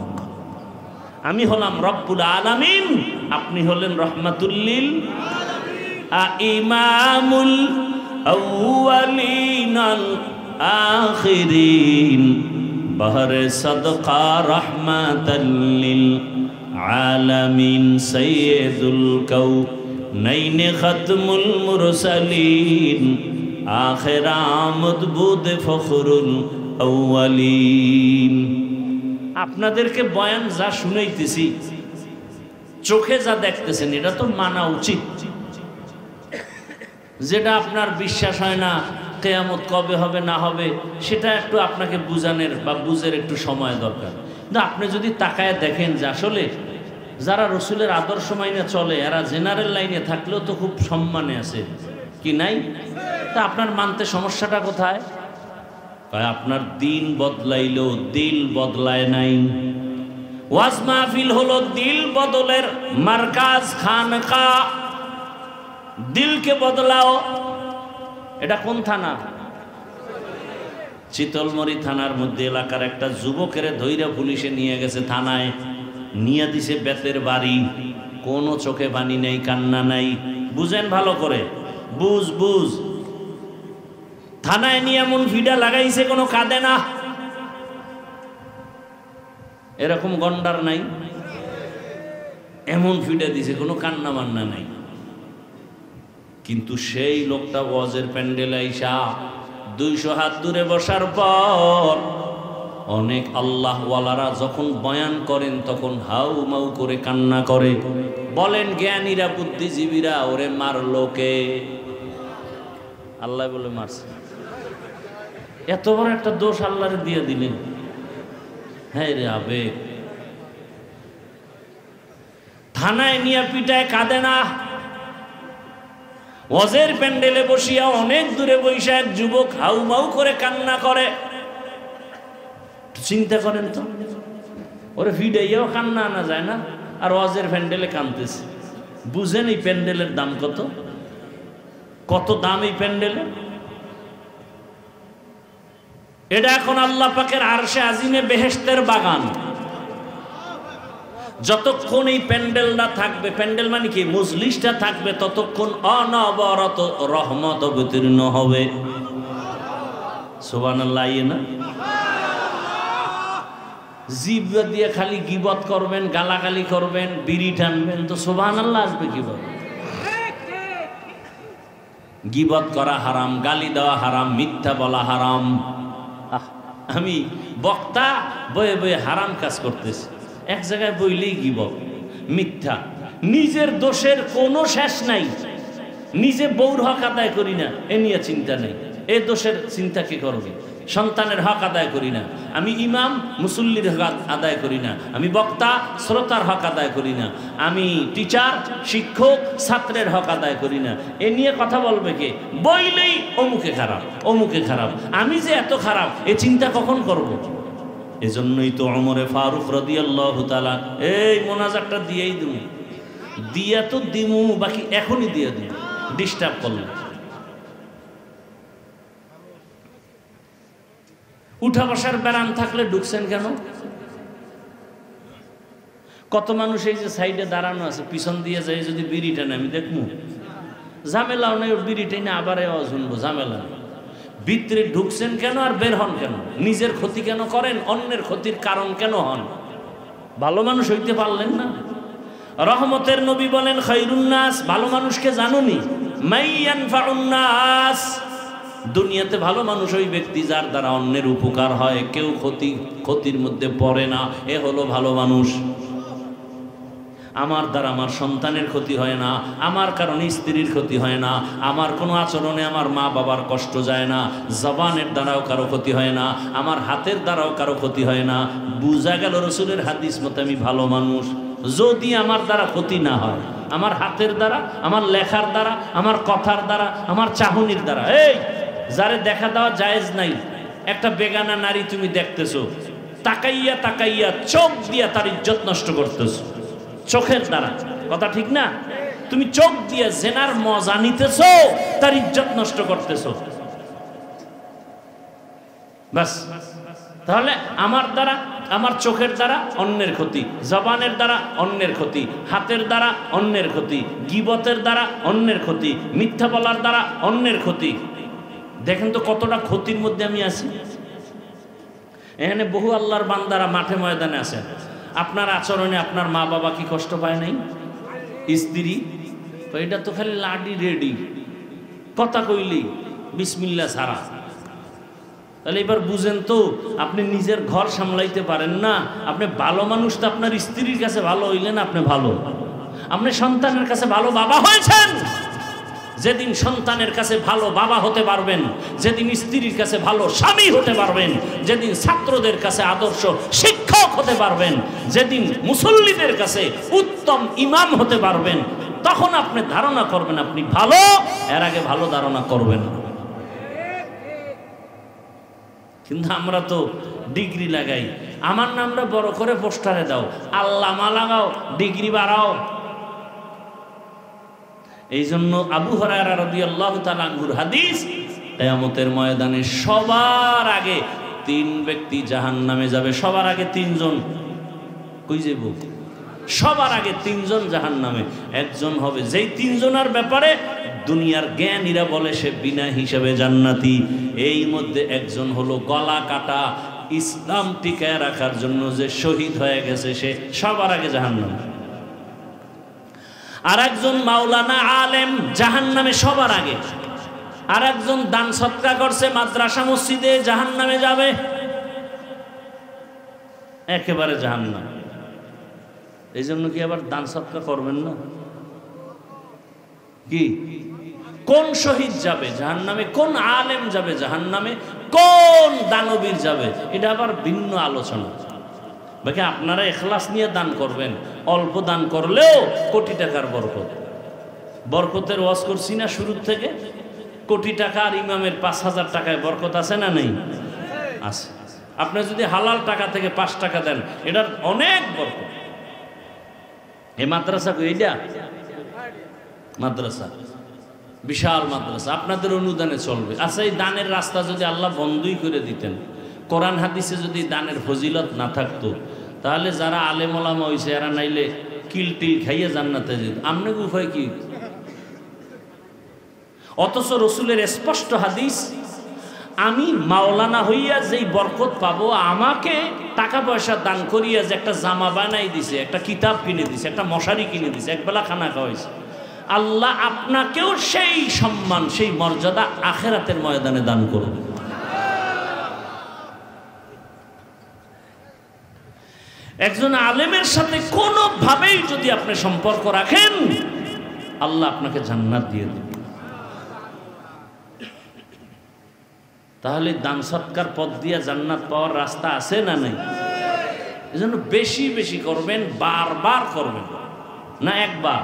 আমি হলাম রব্বুল আলামিন, আপনি হলেন রহমাতুল্লিল ইমামুল আউয়ালিন আল আখিরিন বহরে সাদকা রহমাতাল লিল আলামিন সাইয়্যিদুল কাউনাইন খাতমুল মুরসালিন আখির আমদ বুদ ফখরুল আউয়ালিন। আপনাদেরকে বয়ান যা শুনাইতেছি, চোখে যা দেখতেছেন, এটা তো মানা উচিত। যেটা আপনার বিশ্বাস হয় না কিয়ামত কবে হবে না হবে, সেটা একটু আপনাকে বুঝানোর বা বুঝের একটু সময় দরকার। কিন্তু আপনি যদি তাকায় দেখেন যে আসলে যারা রসুলের আদর্শ মাইনে চলে, এরা জেনারেল লাইনে থাকলেও তো খুব সম্মানে আছে, কি নাই? তা আপনার মানতে সমস্যাটা কোথায়? আপনার দিন বদলাইলেও দিল বদলায় নাই। ওয়াজ মাহফিল হলো দিল বদলের মারকাজ, খানকা। দিলকে বদলাও। এটা কোন থানা? চিতলমরি থানার মধ্যে এলাকার একটা যুবকের ধৈর্য পুলিশে নিয়ে গেছে, থানায় নিয়ে দিছে বেতের বাড়ি। কোনো চোখে পানি নেই, কান্না নাই। বুঝেন ভালো করে, বুঝ বুঝ। থানায় নিয়ে এমন ভিডা লাগাইছে, কোনো কাঁদে না। এরকম গন্ডার নাই, এমন ভিডা দিছে, কোনো কান্না মান্না নাই। কিন্তু সেই লোকটা ওয়াজের প্যান্ডেলে আইসা 200 হাত দূরে বসার পর অনেক আল্লাহওয়ালারা যখন বয়ান করেন তখন হাউ মাউ করে কান্না করে। বলেন জ্ঞানীরা, বুদ্ধিজীবীরা, ওরে মারলো কে? আল্লাহ বলে মারছে। এত বড় একটা দোষ আল্লাহরে দিয়ে দিলেন। হ্যাঁ রে আবেগ। থানায় নিয়ে পিটায়, কাঁদে না। ওয়াজের প্যান্ডেলে বসিয়া অনেক দূরে বৈশা এক যুবক হাউ মাউ করে কান্না করে। চিন্তা করেন তো, ওরে ভিড়াইয়াও কান্না আনা যায় না, আর ওয়াজের প্যান্ডেলে কাঁদতেছে। বুঝেন এই প্যান্ডেলের দাম কত? কত দাম এই প্যান্ডেলের? এটা এখন আল্লাহ পাকের আরশে আজিমে বেহেশতের বাগান। যতক্ষণ এই প্যান্ডেলটা থাকবে, প্যান্ডেল মানে কি, মজলিসটা থাকবে, ততক্ষণ অনবরত রহমত অবতীর্ণ হবে। সুবহানাল্লাহ। না জিভ দিয়ে খালি গিবত করবেন, গালাগালি করবেন, বিড়ি টানবেন, তো সুবহানাল্লাহ আসবে কিভাবে? গিবত করা হারাম, গালি দেওয়া হারাম, মিথ্যা বলা হারাম। আমি বক্তা বয়ে বয়ে হারাম কাজ করতেছি, এক জায়গায় বইলেই গিবত, মিথ্যা। নিজের দোষের কোনো শেষ নাই। নিজে বউর হক আদায় করি না, এ নিয়ে চিন্তা নেই, এ দোষের চিন্তা কি করবে? সন্তানের হক আদায় করি না, আমি ইমাম মুসল্লির হক আদায় করি না, আমি বক্তা শ্রোতার হক আদায় করি না, আমি টিচার শিক্ষক ছাত্রের হক আদায় করি না, এ নিয়ে কথা বলবে কে? বইলেই অমুকে খারাপ, অমুকে খারাপ। আমি যে এত খারাপ, এ চিন্তা কখন করব? এজন্যই তো ওমরে ফারুক রাদিয়াল্লাহু তাআলা এই মোনাজাতটা দিয়েই দিমু, দিয়া তো দিমু, বাকি এখনই দিয়ে দিই, ডিস্টার্ব করলেন। উঠা বসার ব্যারাম থাকলে ঢুকছেন কেন? কত মানুষ এই যে সাইডে দাঁড়ানো আছে, পিছন দিয়ে যাই যদি বিড়ি টানে, আমি দেখবো ঝামেলাও নেই, বিড়ি টেনে আবার শুনবো, ঝামেলা। ভিতরে ঢুকছেন কেন আর বের হন কেন? নিজের ক্ষতি কেন করেন? অন্যের ক্ষতির কারণ কেন হন? ভালো মানুষ হইতে পারলেন না? রহমতের নবী বলেন খায়রুন নাস, ভালো মানুষকে জানুনি, মাই ইয়ানফাউন নাস। দুনিয়াতে ভালো মানুষ ওই ব্যক্তি যার দ্বারা অন্যের উপকার হয়, কেউ ক্ষতির মধ্যে পড়ে না, এ হলো ভালো মানুষ। আমার দ্বারা আমার সন্তানের ক্ষতি হয় না, আমার কারণে স্ত্রীর ক্ষতি হয় না, আমার কোনো আচরণে আমার মা বাবার কষ্ট যায় না, জবানের দ্বারাও কারো ক্ষতি হয় না, আমার হাতের দ্বারাও কারো ক্ষতি হয় না। বুঝা গেল রসুলের হাদিস মতে আমি ভালো মানুষ যদি আমার দ্বারা ক্ষতি না হয়, আমার হাতের দ্বারা, আমার লেখার দ্বারা, আমার কথার দ্বারা, আমার চাহনির দ্বারা। এই যারে দেখা দেওয়া জায়েজ নাই, একটা বেগানা নারী তুমি দেখতেছো, তাকাইয়া তাকাইয়া চোখ দিয়া তার ইজ্জত নষ্ট করতেছো চোখের দ্বারা, কথা ঠিক না? তুমি চোখ দিয়ে জেনার মজা নিতেছো, তার ইজ্জত নষ্ট করতেছো। বাস, তাহলে আমার দ্বারা, আমার চোখের দ্বারা অন্যের ক্ষতি, জবানের দ্বারা অন্যের ক্ষতি, হাতের দ্বারা অন্যের ক্ষতি, গীবতের দ্বারা অন্যের ক্ষতি, মিথ্যা বলার দ্বারা অন্যের ক্ষতি। দেখেন তো কতটা ক্ষতির মধ্যে আমি আছি। এখানে বহু আল্লাহর বান্দারা মাঠে ময়দানে আছেন, আপনার আচরণে আপনার মা বাবা কি কষ্ট পায় নাই? স্ত্রী তো এটা তো খালি লাডি রেডি, কথা কইলি বিসমিল্লাহ ছাড়া। তাহলে এবার বুঝেন তো, আপনি নিজের ঘর সামলাইতে পারেন না, আপনি ভালো মানুষ তো আপনার স্ত্রীর কাছে ভালো হইলেন, আপনি ভালো, আপনি সন্তানের কাছে ভালো বাবা হয়েছেন। যেদিন সন্তানের কাছে ভালো বাবা হতে পারবেন, যেদিন স্ত্রীর কাছে ভালো স্বামী হতে পারবেন, যেদিন ছাত্রদের কাছে আদর্শ শিক্ষক হতে পারবেন, যেদিন মুসল্লিদের কাছে উত্তম ইমাম হতে পারবেন, তখন আপনি ধারণা করবেন আপনি ভালো, এর আগে ভালো ধারণা করবেন। কিন্তু আমরা তো ডিগ্রি লাগাই, আমার নামটা বড় করে পোস্টারে দাও, আল্লামা লাগাও, ডিগ্রি বাড়াও। এই জন্য আবু হুরায়রা রাদিয়াল্লাহু তাআলা আনহুর হাদিস, কিয়ামতের ময়দানে সবার আগে 3 ব্যক্তি জাহান্নামে যাবে। সবার আগে 3 জন কই যাইব? সবার আগে 3 জন জাহান্নামে। একজন হবে, যেই 3 জনের ব্যাপারে দুনিয়ার জ্ঞানীরা বলে সে বিনা হিসাবে জান্নাতি। এই মধ্যে একজন হলো গলা কাটা, ইসলাম টিকায় রাখার জন্য যে শহীদ হয়ে গেছে, সে সবার আগে জাহান্নামে। আর একজন মাওলানা আলেম, জাহান্নামে সবার আগে। আর একজন দান সৎকার করছে মাদ্রাসা মসজিদে, জাহান্নামে যাবে, একেবারে জাহান্নাম। এই জন্য কি আবার দান সৎকার করবেন না? কি কোন শহীদ যাবে জাহান্নামে, কোন আলেম যাবে জাহান্নামে, কোন দানবীর যাবে, এটা আবার ভিন্ন আলোচনা। বাকি আপনারা ইখলাস নিয়ে দান করবেন, অল্প দান করলেও কোটি টাকার বরকত। বরকতের ওয়াজ করছি না শুরুর থেকে, কোটি টাকা আর ইমামের 5,000 টাকায় বরকত আছে না নেই? আছে। আপনি যদি হালাল টাকা থেকে 5 টাকা দেন, এটার অনেক বরকত। এই মাদ্রাসা এইটা মাদ্রাসা, বিশাল মাদ্রাসা, আপনাদের অনুদানে চলবে। আচ্ছা, এই দানের রাস্তা যদি আল্লাহ বন্ধই করে দিতেন, কোরআন হাদিসে যদি দানের ফজিলত না থাকতো, তাহলে যারা আলেম ওলামা হইছে এরা নাইলে কিলটিল খাইয়ে জান্নাতে যেত। আপনাকে উপায় কি? অথচ রসুলের স্পষ্ট হাদিস, আমি মাওলানা হইয়া যেই বরকত পাবো, আমাকে টাকা পয়সা দান করিয়া যে একটা জামা বানাই দিছে, একটা কিতাব কিনে দিছে, একটা মশারি কিনে দিছে, একবেলা খানা খাওয়াইছে, আল্লাহ আপনাকেও সেই সম্মান, সেই মর্যাদা আখেরাতের ময়দানে দান করবে। একজন আলেমের সাথে কোনোভাবেই যদি আপনি সম্পর্ক রাখেন, আল্লাহ আপনাকে জান্নাত দিয়ে দেবে। তাহলে দান সৎকার পথ দিয়ে জান্নাত পাওয়ার রাস্তা আছে না নাই? এজন্য বেশি বেশি করবেন, বারবার করবেন না, একবার,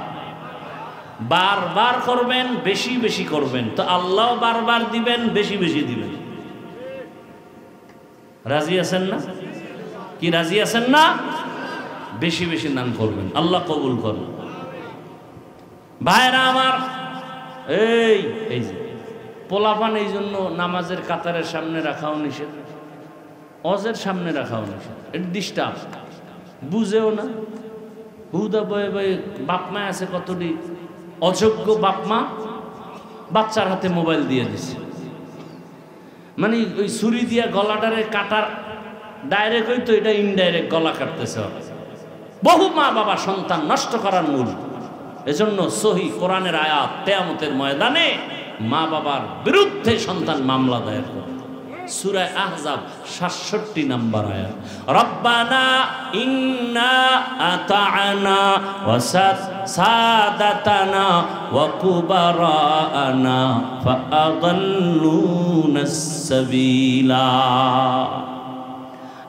বারবার করবেন, বেশি বেশি করবেন, তো আল্লাহ বারবার দিবেন, বেশি বেশি দিবেন। রাজি আছেন না? কি রাজি আছেন না? বেশি বেশি দান করবেন, আল্লাহ কবুল করবেন। ভাইরা আমার, এই যে পোলাপান, এই জন্য নামাজের কাতারের সামনে রাখাও নিষেধ, অজের সামনে রাখাও নিষেধ। এটা ডিস্টার্ব, বুঝেও না, হুদা বয়ে বয়ে। বাপ মা আছে কতটি অযোগ্য বাপ মা, বাচ্চার হাতে মোবাইল দিয়ে দিছে, মানে ওই ছুরি দিয়া গলাটারে কাটার ডাইরেক্ট হইতো, এটা ইনডাইরেক্ট গলা কাটতেছে। বহু মা বাবা সন্তান নষ্ট করার মূল। এজন্য সহি কোরআনের আয়াত, কিয়ামতের ময়দানে মা বাবার বিরুদ্ধে সন্তান মামলা দায়ের করে। সূরা আহজাব ৬৭ নম্বর আয়াত, রব্বানা ইন্না আতা'না ওয়া সাদাতানা ওয়া কুবারানা ফাআদাল্লুনাস সাবিলা।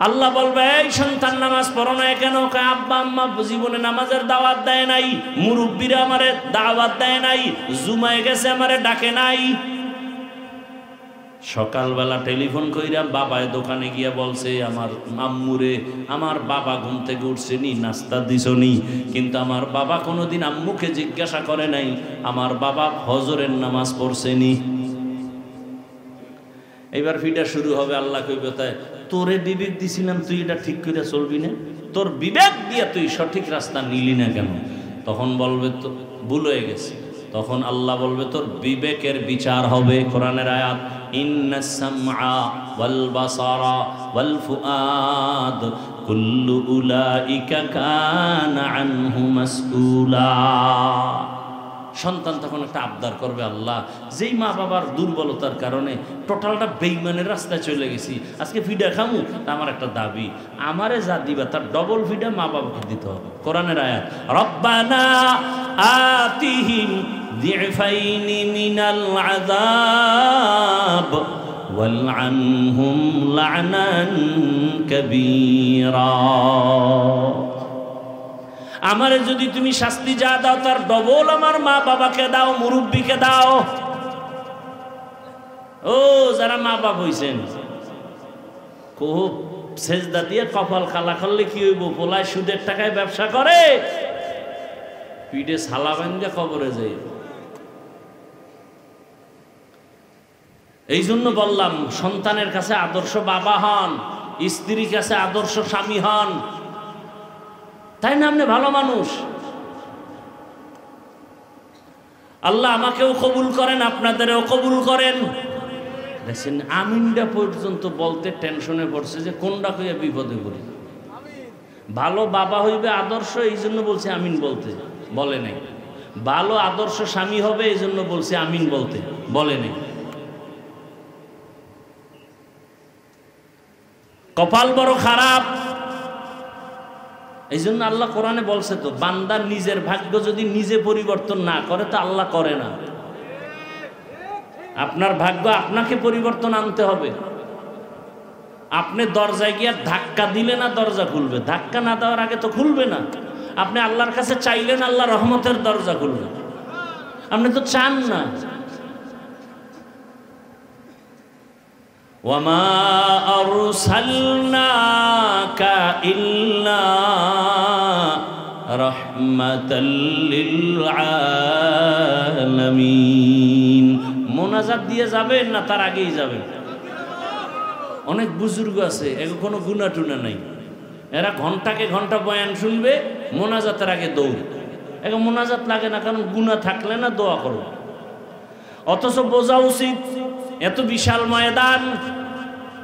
আল্লাহ বলবে, এই সন্তান নামাজ পড়ো না কেন? আব্বা আম্মা জীবনে নামাজের দাওয়াত দেয় নাই, মুরব্বীরা আমারে দাওয়াত দেয় নাই, জুমায় গেছে আমারে ডাকে নাই। সকালবেলা টেলিফোন কইরা বাবায় দোকানে গিয়া বলছে, আমার আম্মুরে আমার বাবা ঘুম থেকে উঠছে নি, নাস্তা দিছনি। কিন্তু আমার বাবা কোনোদিন আম্মুকে জিজ্ঞাসা করে নাই আমার বাবা ফজরের নামাজ পড়ছে নি। এবার ফিটা শুরু হবে। আল্লাহ কইবে, তাই তোরে বিবেক দিছিলাম, তুই এটা ঠিক করে চলবি না? তোর বিবেক দিয়ে তুই সঠিক রাস্তা নিলি না কেন? তখন বলবে তো ভুল হয়ে গেছে। তখন আল্লাহ বলবে তোর বিবেকের বিচার হবে। কোরআনের আয়াত, ইন্নাস সামআ ওয়াল বাসারা ওয়াল ফুআদ কুল্লু উলাইকা কানা আনহু মাসউলা। সন্তান তখন একটা আবদার করবে, আল্লাহ যেই মা বাবার দুর্বলতার কারণে টোটালটা বেঈমানের রাস্তায় চলে গেছি, আজকে ফিডা খামু, তা আমার একটা দাবি, আমারে যা দিবা তার ডবল ফিডা মা বাবাকে দিতে হবে। কোরআনের আয়াত, রব্বানা আতিহিম দিফাইনি মিনাল আযাব ওয়ালআনহুম লা'নান কাবীরা। আমারে যদি তুমি শাস্তি যা দাও তার ডবল আমার মা বাবাকে দাও, মুরব্বীকে দাও। ও যারা মা বাপ হইছেন, খুব সেজদা দিয়ে কপাল খালা করলে কি হইব? পোলায় সুদের টাকায় ব্যবসা করে, পিঠে ছালা বান্ধে কবরে যাই। এই জন্য বললাম, সন্তানের কাছে আদর্শ বাবা হন, স্ত্রীর কাছে আদর্শ স্বামী হন, তাই না? আপনি ভালো মানুষ, আল্লাহ আমাকেও কবুল করেন, আপনাদেরও কবুল করেন। দেখছেন, আমিনটা পর্যন্ত বলতে টেনশনে পড়ছে যে কোনটা কইয়া বিপদে পড়ি। ভালো বাবা হইবে আদর্শ, এই জন্য বলছে আমিন বলতে, বলে নাই। ভালো আদর্শ স্বামী হবে, এই জন্য বলছে আমিন বলতে, বলে নাই। কপাল বড় খারাপ। এই জন্য আল্লাহ কোরআনে বলছে তো, বান্দা নিজের ভাগ্য যদি নিজে পরিবর্তন না করে তো আল্লাহ করে না। আপনার ভাগ্য আপনাকে পরিবর্তন আনতে হবে। আপনি দরজায় গিয়ে ধাক্কা দিলে না দরজা খুলবে, ধাক্কা না দেওয়ার আগে তো খুলবে না। আপনি আল্লাহর কাছে চাইলেন, আল্লাহ রহমতের দরজা খুলবে, আপনি তো চান না। ওয়ামা আরসালনাকা ইল্লা রাহমাতাল লিল আলামিন। মোনাজাত দিয়ে যাবেন না তার আগেই যাবেন? অনেক বুজুর্গ আছে, এর কোনো গুনাহ টুনা নাই, এরা ঘন্টাকে ঘন্টা বয়ান শুনবে, মোনাজাতের আগে দৌড়। এখন মোনাজাত লাগে না, কারণ গুনাহ থাকলে না দোয়া করো। অথচ বোঝা উচিত, এত বিশাল ময়দান,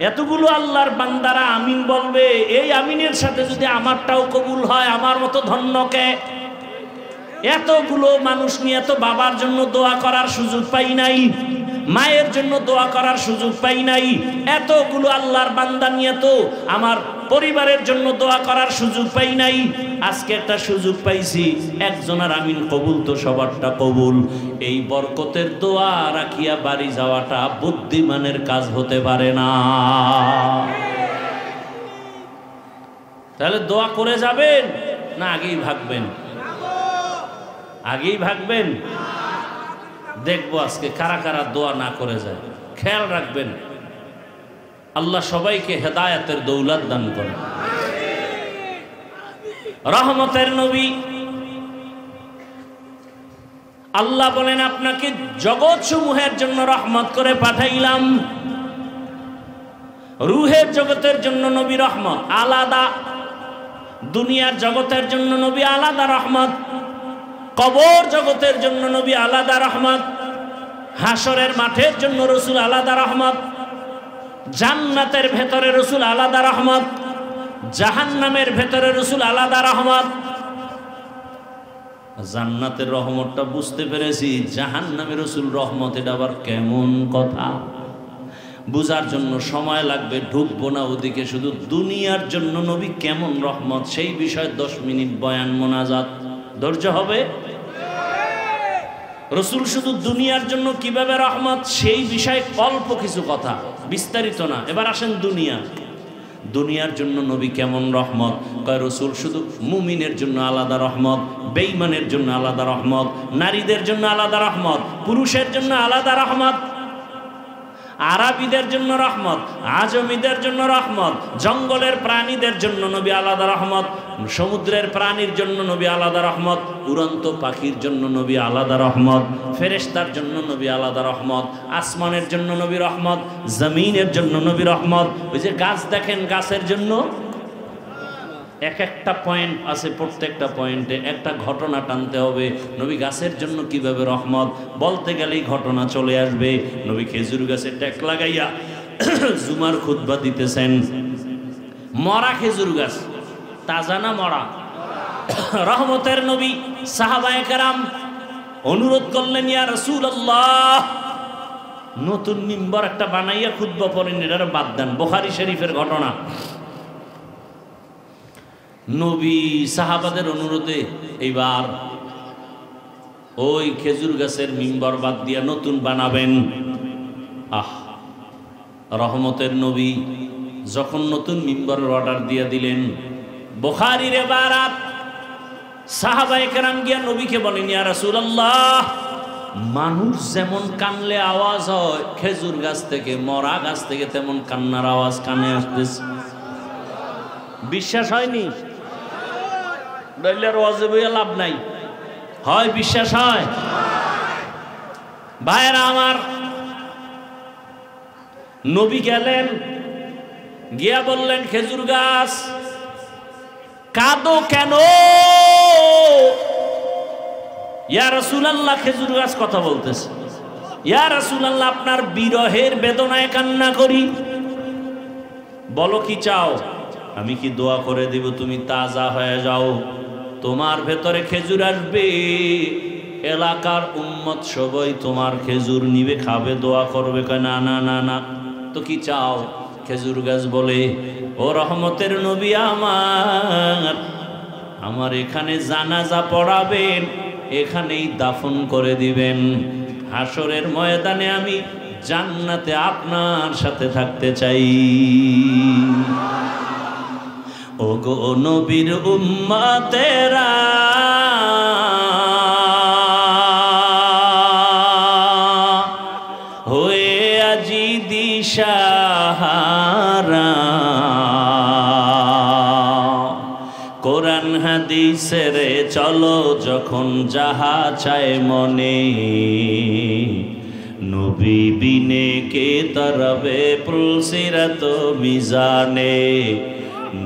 এতগুলো আল্লাহর বান্দারা আমিন বলবে, এই আমিনের সাথে যদি আমারটাও কবুল হয়, আমার মতো ধন্যকে। এতগুলো মানুষ নিয়ে তো বাবার জন্য দোয়া করার সুযোগ পাই নাই, মায়ের জন্য দোয়া করার সুযোগ পাই নাই। এতগুলো আল্লাহর বান্দা নিয়ে তো আমার পরিবারের জন্য দোয়া করার সুযোগ পাই নাই। আজকে একটা সুযোগ পাইছি, একজনের আমিন কবুল তো সবারটা কবুল। এই বরকতের দোয়া রাখিয়া বাড়ি যাওয়াটা বুদ্ধিমানের কাজ হতে পারে না। তাহলে দোয়া করে যাবেন না আগেই ভাগবেন? আগেই ভাগবেন। দেখবো আজকে কারা কারা দোয়া না করে যায়। খেয়াল রাখবেন, আল্লাহ সবাইকে হেদায়েতের দৌলত দান করেন। রহমতের নবী আল্লাহ বলেন, আপনাকে জগৎ সমূহের জন্য রহমত করে পাঠাইলাম। রুহের জগতের জন্য নবী রহমত আলাদা, দুনিয়ার জগতের জন্য নবী আলাদা রহমত, কবর জগতের জন্য নবী আলাদা রহমত, হাসরের মাঠের জন্য রসুল আলাদা রহমত, জান্নাতের ভেতরে রসুল আলাদা রহমত, জাহান্নামের ভেতরে রসুল আলাদা রহমত। জান্নাতের রহমতটা বুঝতে পেরেছি, জাহান্নামের রসুল রহমত, এটা আবার কেমন কথা? বুঝার জন্য সময় লাগবে, ঢুকবো না ওদিকে। শুধু দুনিয়ার জন্য নবী কেমন রহমত, সেই বিষয়ে 10 মিনিট বয়ান মোনাজাত। ধৈর্য হবে? রসুল শুধু দুনিয়ার জন্য কিভাবে রহমত, সেই বিষয়ে অল্প কিছু কথা, বিস্তারিত না। এবার আসেন দুনিয়ার জন্য নবী কেমন রহমত। কয় রসুল শুধু মুমিনের জন্য আলাদা রহমত, বেঈমানের জন্য আলাদা রহমত, নারীদের জন্য আলাদা রহমত, পুরুষের জন্য আলাদা রহমত। আরবিদের জন্য রহমত, আজমিদের জন্য রহমত, জঙ্গলের প্রাণীদের জন্য নবী আলাদা রহমত, সমুদ্রের প্রাণীর জন্য নবী আলাদা রহমত, উড়ন্ত পাখির জন্য নবী আলাদা রহমত, ফেরেশতার জন্য নবী আলাদা রহমত, আসমানের জন্য নবী রহমত, জমিনের জন্য নবী রহমত। ওই যে গাছ দেখেন, গাছের জন্য এক একটা পয়েন্ট আছে, প্রত্যেকটা পয়েন্টে একটা ঘটনা টানতে হবে। নবী গাছের জন্য কিভাবে রহমত বলতে গেলেই ঘটনা চলে আসবে। নবী খেজুর গাছে ট্যাক লাগাইয়া জুমার খুতবা দিতেছেন। মরা খেজুর গাছ, তাজা না মরা? রহমতের নবী, সাহাবায়ে কেরাম অনুরোধ করলেন, ইয়া রাসূলুল্লাহ, নতুন মিম্বর একটা বানাইয়া খুতবা পড়েন, এটার বাদ দেন। বুখারী শরীফের ঘটনা। নবী সাহাবাদের অনুরোধে এইবার ওই খেজুর গাছের মিম্বর বাদ দিয়া নতুন বানাবেন। রহমতের নবী যখন নতুন মিম্বরের অর্ডার দিয়া দিলেন, বুখারীর ইবারাত, সাহাবায়ে কেরাম গিয়া নবীকে বলেন, ইয়া রাসূলুল্লাহ, মানুষ যেমন কানলে আওয়াজ হয় খেজুর গাছ থেকে, মরা গাছ থেকে তেমন কান্নার আওয়াজ কানে আসতেছে। বিশ্বাস হয়নি? দলিলের ওয়াজে বইয়া লাভ নাই, হয় বিশ্বাস হয়? ভাইরা আমার, নবী গেলেন, গিয়া বললেন, খেজুর গাছ কাঁদো কেন? ইয়া রাসূলুল্লাহ, খেজুর গাছ কথা বলতেছে, ইয়া রাসূলুল্লাহ, আপনার বিরহের বেদনায় কান্না করি। বলো কি চাও? আমি কি দোয়া করে দিব তুমি তাজা হয়ে যাও? তোমার ভেতরে খেজুর আসবে, এলাকার উম্মত সবাই তোমার খেজুর নিবে, খাবে, দোয়া করবে। না না না না, তো কি চাও? খেজুর গাছ বলে, ও রহমতের নবী, আমার এখানে জানাজা পড়াবেন, এখানেই দাফন করে দিবেন। হাসরের ময়দানে আমি জান্নাতে আপনার সাথে থাকতে চাই। ওগো নবীর উম্মতেরা, হয়ে আজি দিশাহারা, কোরআন হাদিসের চলো যখন যাহা চায় মনে, নবী বিনে কে তরবে পুলসিরাত মিজানে,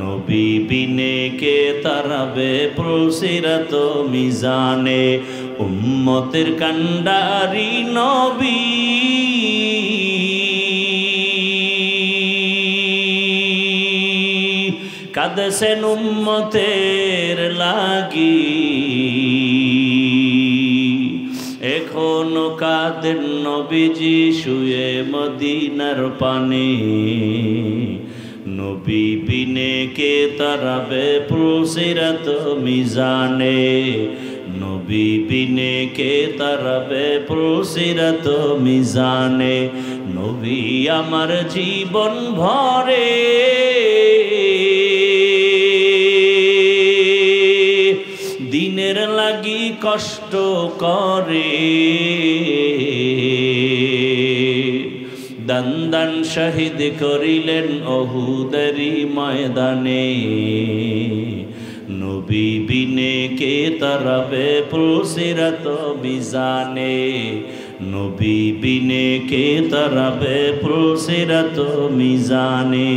নবী বিনে কে তরবে পুলসিরাত মিজানে। উম্মতের কান্ডারি নবী, কাঁদছেন উম্মতের লাগি, এখনো কাঁদেন নবীজি শুয়ে মদিনার পানে, নবী বিনে কে তরাবে পুলসিরাত মিজানে, নবী বিনে কে তরাবে পুলসিরাত মিজানে। নবী আমার জীবন ভরে দিনের লাগি কষ্ট করে, দান দান শহীদ করিলেন অহুদেরই ময়দানে, নবী বিনে কে তরাবে পুলসিরাত মিজানে, নবী বিনে কে তরাবে পুলসিরাত মিজানে।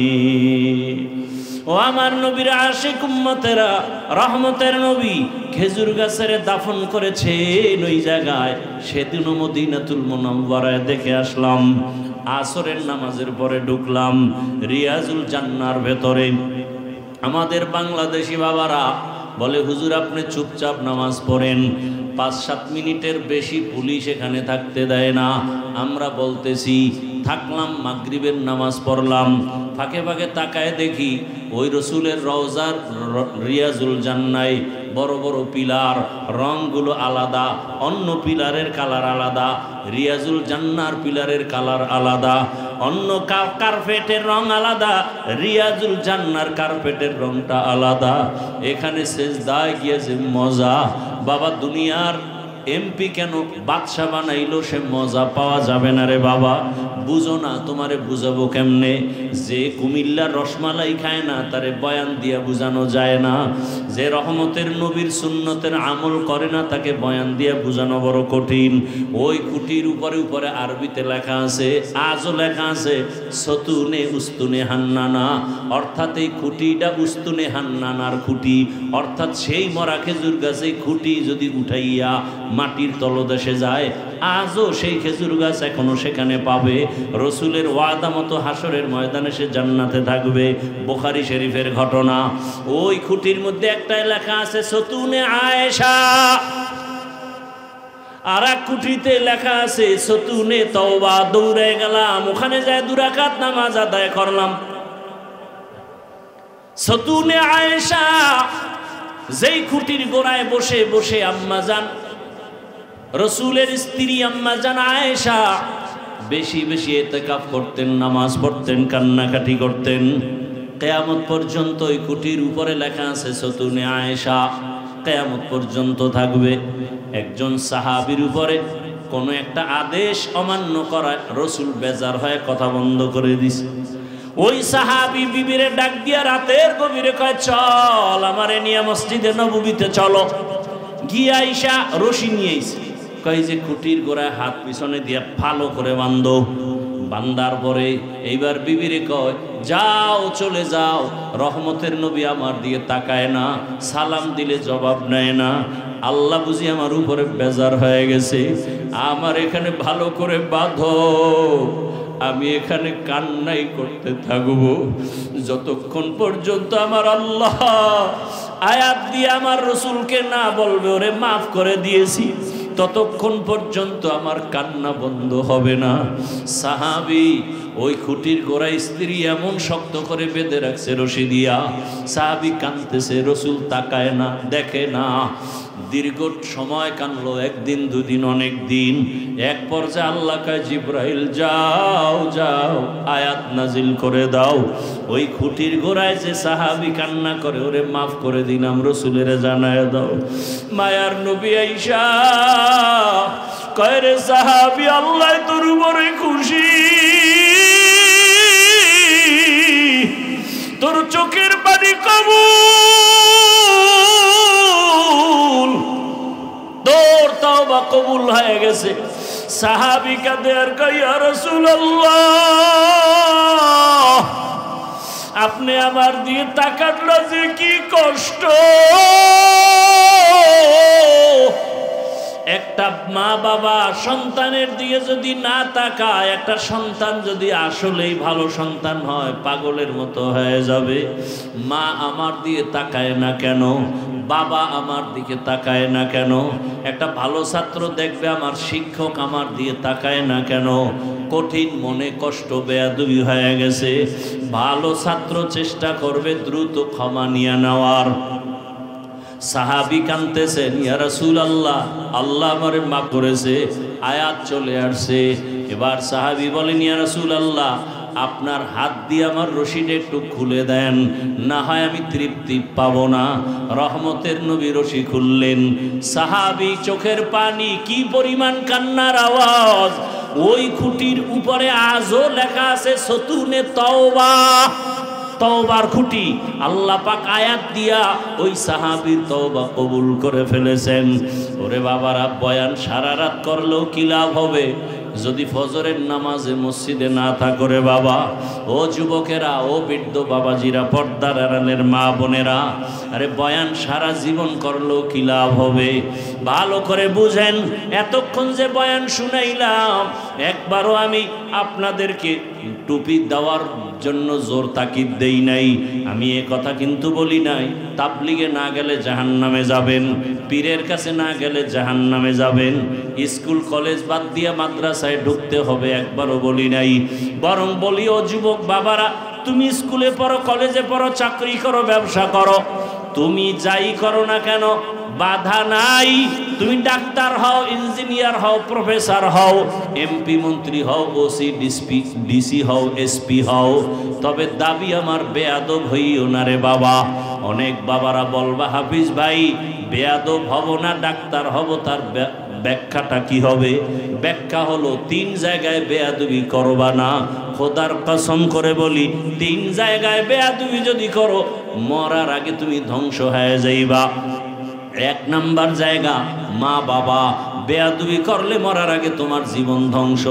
ও আমার নবীর আশিক উম্মতেরা, রহমতের নবী খেজুর গাছের দাফন করেছেন ওই জায়গায়। সেদিনও মদিনাতুল মুনাওয়ারায় দেখে আসলাম। আসরের নামাজের পরে ঢুকলাম রিয়াজুল জান্নার ভেতরে। আমাদের বাংলাদেশি বাবারা বলে, হুজুর আপনি চুপচাপ নামাজ পড়েন, 5-7 মিনিটের বেশি পুলিশ এখানে থাকতে দেয় না। আমরা বলতেছি, থাকলাম, মাগরিবের নামাজ পড়লাম, ফাঁকে ফাঁকে তাকায় দেখি ওই রসুলের রওজার রিয়াজুল জান্নায় বড় বড় পিলার, রংগুলো আলাদা, অন্য পিলারের কালার আলাদা, রিয়াজুল জান্নার পিলারের কালার আলাদা, অন্য কার্পেটের রং আলাদা, রিয়াজুল জান্নার কার্পেটের রংটা আলাদা। এখানে সেজদায় গিয়েছে মজা। বাবা দুনিয়ার এমপি কেন বাদশা বানাইলো, সে মজা পাওয়া যাবে না রে বাবা। বুঝো না, তোমারে বুঝাবো কেমনে? যে কুমিল্লার রসমালাই খায় না তারে বয়ান দিয়া বুঝানো যায় না। যে রহমতের নবীর সুন্নতের আমল করে না তাকে বয়ান দিয়া বুঝানো বড় কঠিন। ওই খুঁটির উপরে উপরে আরবিতে লেখা আছে, আজও লেখা আছে সতুনে উস্তুনে হান্নানা, অর্থাৎ এই খুঁটিটা উস্তুনে হান্নানার খুঁটি, অর্থাৎ সেই মরা খেজুর গাছে খুঁটি যদি উঠাইয়া মাটির তলদেশে যায়, আজও সেই খেজুর গাছ এখনো সেখানে পাবে। রসুলের ওয়াদা মতো হাসরের ময়দানে সে জান্নাতে থাকবে। বুখারী শরীফের ঘটনা। ওই খুঁটির মধ্যে একটাই লেখা আছে সতুনে আয়েশা, আর এক খুঁটিতে লেখা আছে সতুনে তওবা। দৌড়ে গেলাম, ওখানে যায় 2 রাকাত নামাজ আদায় করলাম। সতুনে আয়েশা, যেই খুঁটির গোড়ায় বসে বসে আম্মাজান রসুলের স্ত্রী আম্মাজান আয়েশা বেশি বেশি ইতিকাফ করতেন, নামাজ পড়তেন, কান্নাকাটি করতেন। কিয়ামত পর্যন্ত ওই খুঁটির উপরে লেখা আছে সতুনে আয়েশা, কিয়ামত পর্যন্ত থাকবে। একজন সাহাবীর উপরে কোনো একটা আদেশ অমান্য করায় রসুল বেজার হয়ে কথা বন্ধ করে দিছে। ওই সাহাবী বিবিরে ডাক দিয়া রাতের গভীরে কয়, চল আমারে নিয়ে মসজিদে নববীতে চলো। গিয়া আইসা রশি নিয়ে আইছে, কয় যে খুঁটির গোড়ায় হাত পিছনে দিয়া ভালো করে বান্ধো। বান্দার পরে এইবার বিবিরে কয়, যাও চলে যাও। রহমতের নবী আমার দিকে তাকায় না, সালাম দিলে জবাব নেয় না। আল্লাহ বুঝি আমার উপরে বেজার হয়ে গেছে, আমার এখানে ভালো করে বাঁধো, আমি এখানে কান্নাই করতে থাকবো যতক্ষণ পর্যন্ত আমার আল্লাহ আয়াত দিয়ে আমার রসুলকে না বলবে ওরে মাফ করে দিয়েছি, ততক্ষণ পর্যন্ত আমার কান্না বন্ধ হবে না। সাহাবী ওই খুঁটির গোড়ায় স্ত্রী এমন শক্ত করে বেঁধে রাখছে রশি দিয়া, সাহাবী কাঁদতেছে, রসুল তাকায় না, দেখে না। দীর্ঘ সময় কানলো, 1 দিন 2 দিন, অনেক দিন। এক পর্যায়ে আল্লাহ কয়, জিব্রাইল যাও যাও আয়াত নাজিল করে দাও। ওই খুঁটির গোড়ায় যে সাহাবী কান্না করে ওরে মাফ করে দিলাম, রসুলের জানায় দাও। মায়ার নবী আয়েশা কয়, রে সাহাবী, আল্লাহ তোর উপরে খুশি, তোর চোখের পানি কবুল, তোর তওবা কবুল হয়ে গেছে। সাহাবী কাঁদে আর কয়, ইয়া রাসূলুল্লাহ, আপনি আমার দিকে তাকালে যে কি কষ্ট। একটা মা বাবা সন্তানের দিকে যদি না তাকায়, একটা সন্তান যদি আসলেই ভালো সন্তান হয় পাগলের মতো হয়ে যাবে। মা আমার দিকে তাকায় না কেন, বাবা আমার দিকে তাকায় না কেন, একটা ভালো ছাত্র দেখবে আমার শিক্ষক আমার দিকে তাকায় না কেন, কঠিন মনে কষ্ট বেয়াদবি হয়ে গেছে। ভালো ছাত্র চেষ্টা করবে দ্রুত ক্ষমা নিয়ে নেওয়ার। সাহাবী কাঁদতেছেন, ইয়া রাসূলুল্লাহ, আল্লাহ আমারে মাফ করেছে, আয়াত চলে আসছে। এবার সাহাবী বলেন, ইয়া রাসূলুল্লাহ, আপনার হাত দিয়ে আমার রশিটা একটু খুলে দেন, না হয় আমি তৃপ্তি পাবো না। রহমতের নবী রশি খুললেন। সাহাবী চোখের পানি, কি পরিমাণ কান্নার আওয়াজ। ওই খুঁটির উপরে আজও লেখা আছে সতুনে তওবা, তওবার খুঁটি। আল্লাহ পাক আয়াত দিয়া ওই সাহাবীর তওবা কবুল করে ফেলেছেন। ওরে বাবারা, বয়ান সারা রাত করলেও কি লাভ হবে যদি ফজরের নামাজে মসজিদে না থাকো রে বাবা। ও যুবকেরা, ও বৃদ্ধ বাবাজিরা, পর্দার আড়ালের মা বোনেরা, আরে বয়ান সারা জীবন করলেও কি লাভ হবে? ভালো করে বুঝেন, এতক্ষণ যে বয়ান শুনাইলাম একবারও আমি আপনাদেরকে টুপি দেওয়ার জন্য জোর তাকিদ দেই নাই। আমি এ কথা কিন্তু বলি নাই তাবলিগে না গেলে জাহান্নামে যাবেন, পীরের কাছে না গেলে জাহান্নামে যাবেন, স্কুল কলেজ বাদ দিয়া মাদ্রাসায় ঢুকতে হবে, একবারও বলি নাই। বরং বলি, ও যুবক বাবারা, তুমি স্কুলে পড়ো, কলেজে পড়ো, চাকরি করো, ব্যবসা করো, তুমি যাই করো না কেন বাধা নাই। তুমি ডাক্তার হও, ইঞ্জিনিয়ার হও, প্রফেসর হও, এমপি মন্ত্রী হও, ওসি ডিসি হও, এসপি হও, তবে দাবি আমার বেয়াদব হইও না রে বাবা। অনেক বাবারা বলবা, হাফিজ ভাই বেয়াদব হব না, ডাক্তার হব, তার ব্যাখ্যাটা কি হবে? ব্যাখ্যা হলো 3 জায়গায় বেয়াদবি করবা না। খোদার কসম করে বলি, 3 জায়গায় বেয়াদবি যদি করো মরার আগে তুমি ধ্বংস হয়ে যাইবা। 1 নাম্বার জায়গা মা বাবা, বেয়াদবি করলে মরার আগে তোমার জীবন ধ্বংস।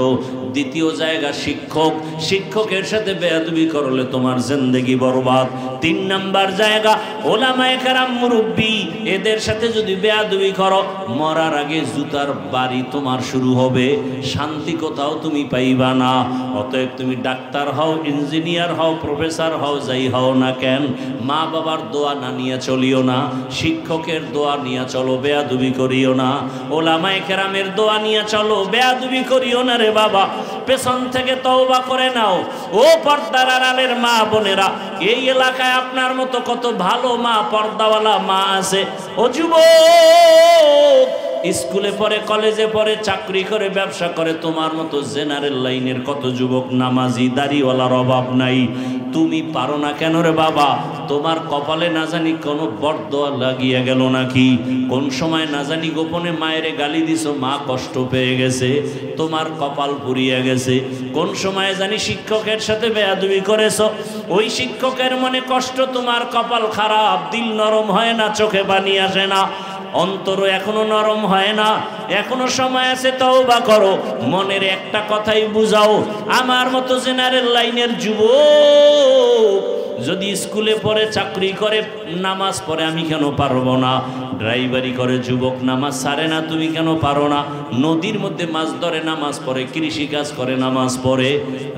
2য় জায়গা শিক্ষক, শিক্ষকের সাথে বেয়াদবি করলে তোমার জিন্দেগি বরবাদ। 3 নাম্বার জায়গা ওলামায়ে কেরাম মুরব্বি, এদের সাথে যদি বেয়াদবি করো মরার আগে জুতার বাড়ি তোমার শুরু হবে, শান্তি কোথাও তুমি পাইবা না। অতএব তুমি ডাক্তার হও, ইঞ্জিনিয়ার হও, প্রফেসর হও, যাই হও না কেন, মা বাবার দোয়া না নিয়ে চলিও না, শিক্ষকের দোয়া নিয়ে চলো, বেয়াদবি করিও না। ওলামায়ে কেরামের দোয়া নিয়ে চলো, বেয়াদবি করিও না রে বাবা। পেছন থেকে তওবা করে নাও। ও পর্দার আড়ালের মা বোনেরা, এই এলাকায় আপনার মতো কত ভালো মা, পর্দাওয়ালা মা আছে। ও যুবক, স্কুলে পড়ে, কলেজে পড়ে, চাকরি করে, ব্যবসা করে, তোমার মতো জেনারেল লাইনের কত যুবক নামাজি, দাড়িওয়ালার অভাব নাই। তুমি পারো না কেন রে বাবা? তোমার কপালে না জানি কোনো বরদোয়া লাগিয়ে গেল নাকি? কোন সময় না জানি গোপনে মায়েরে গালি দিছো, মা কষ্ট পেয়ে গেছে, তোমার কপাল পুড়িয়ে গেছে। কোন সময় জানি শিক্ষকের সাথে বেয়াদবি করেছো, ওই শিক্ষকের মনে কষ্ট, তোমার কপাল খারাপ, দিল নরম হয় না, চোখে পানি আসে না, অন্তর এখনো নরম হয় না। এখনো সময় আছে, তওবা করো। মনের একটা কথাই বুঝাও, আমার মতো জেনারেল লাইনের যুবক যদি স্কুলে পড়ে, চাকরি করে, নামাজ পড়ে, আমি কেন পারবো না? ড্রাইভারি করে যুবক, নামাজ ছাড়ে না, তুমি কেন পারো না? নদীর মধ্যে মাছ ধরে, নামাজ পড়ে, কৃষিকাজ করে, নামাজ পড়ে,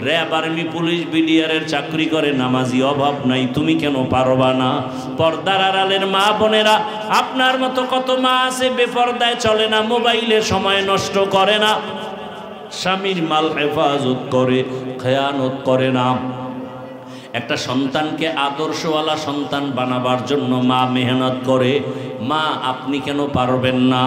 র্যাব, আর্মি, পুলিশ, বিডিআরের চাকরি করে, নামাজি অভাব নাই, তুমি কেন পারবা না? পর্দার আড়ালের মা বোনেরা, আপনার মতো কত মা আছে বেপর্দায় চলে না, মোবাইলে সময় নষ্ট করে না, স্বামীর মাল হেফাজত করে, খেয়ানত করে না। একটা সন্তানকে আদর্শওয়ালা সন্তান বানাবার জন্য মা মেহনত করে। মা, আপনি কেন পারবেন না?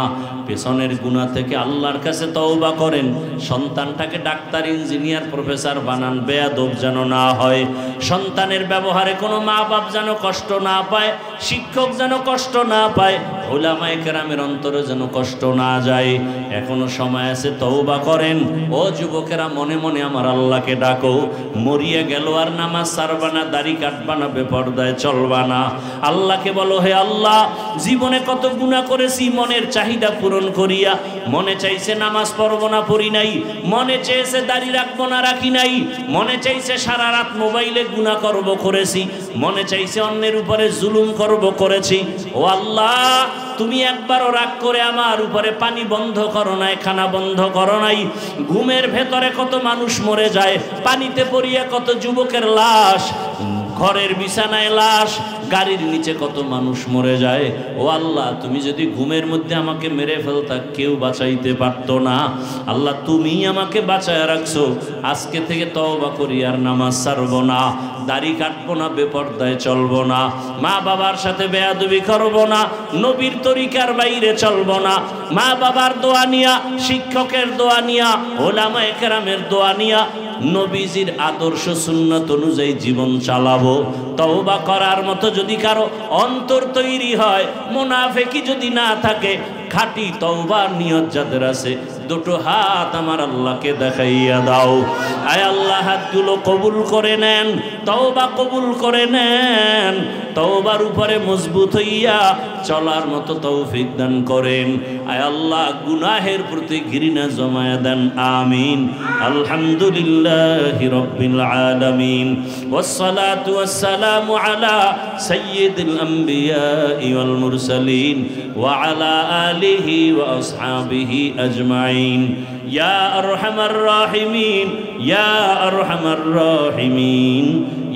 পেছনের গুনাহ থেকে আল্লাহর কাছে তওবা করেন, সন্তানটাকে ডাক্তার, ইঞ্জিনিয়ার, প্রফেসর বানান, বেয়াদব যেন না হয়। সন্তানের ব্যবহারে কোনো মা বাপ যেন কষ্ট না পায়, শিক্ষক যেন কষ্ট না পায়, ওলামায়ে কেরামের অন্তরে যেন কষ্ট না যায়। এখনো সময় আছে, তওবা করেন। ও যুবকেরা, মনে মনে আমার আল্লাহকে ডাকো। মরিয়া গেল আর নামাজ ছাড়বা না, দাড়ি কাটবা না, বেপরদায় চলবা না। আল্লাহকে বলো, হে আল্লাহ, জীবনে কত গুনাহ করেছি, মনের চাহিদা পূরণ করিয়া। মনে চাইছে নামাজ পড়বো না, পড়ি নাই, মনে চেয়েছে দাড়ি রাখবো না, রাখি নাই, মনে চাইছে সারা রাত মোবাইলে গুনাহ করব, করেছি, মনে চাইছে অন্যের উপরে জুলুম করব, করেছি। ও আল্লাহ, তুমি একবারও রাগ করে আমার উপরে পানি বন্ধ করো নাই, খানা বন্ধ করো নাই। ঘুমের ভেতরে কত মানুষ মরে যায়, পানিতে পড়িয়া কত যুবকের লাশ, ঘরের বিছানায় লাশ, গাড়ির নিচে কত মানুষ মরে যায়। ও আল্লাহ, তুমি যদি ঘুমের মধ্যে আমাকে মেরে ফেলতা, কেউ বাঁচাইতে পারতো না। আল্লাহ, তুমি আমাকে বাঁচায় রাখছো। আজকে থেকে তওবা করি, আর নামাজ ছাড়বো না, দাড়ি কাটবো না, বেপরদায় চলবো না, মা বাবার সাথে বেয়াদবি করবো না, নবীর তরিকার বাইরে চলবো না, মা বাবার দোয়া নিয়া, শিক্ষকের দোয়া নিয়া, ওলামায়ে কেরামের দোয়া নিয়া, নবীজির আদর্শ সুন্নাত অনুযায়ী জীবন চালাবো। তওবা করার মতো যদি কারো অন্তর তৈরি হয়, মুনাফিকি যদি না থাকে, খাঁটি তওবার নিয়ত যাদের আছে, দুটো হাত আমার আল্লাহকে দেখাইয়া দাও। আয় আল্লাহ, হাতগুলো কবুল করে নেন, তওবা কবুল করে নেন, তওবার উপরে মজবুত হইয়া চলার মতো তৌফিক দান করেন। আয় আল্লাহ, গুনাহের প্রতি ঘৃণা জমায়া দেন। আমিন। আলহামদুলিল্লাহি রাব্বিল আলামিন, ওয়াসসালাতু ওয়াসসালামু আলা সাইয়্যিদিল আমবিয়া ওয়াল মুরসালিন ওয়া আলা আলিহি ওয়া আসহাবিহি আজমাইন। ইয়া আরহামার রাহিমিন, ইয়া আরহামার রাহিমিন,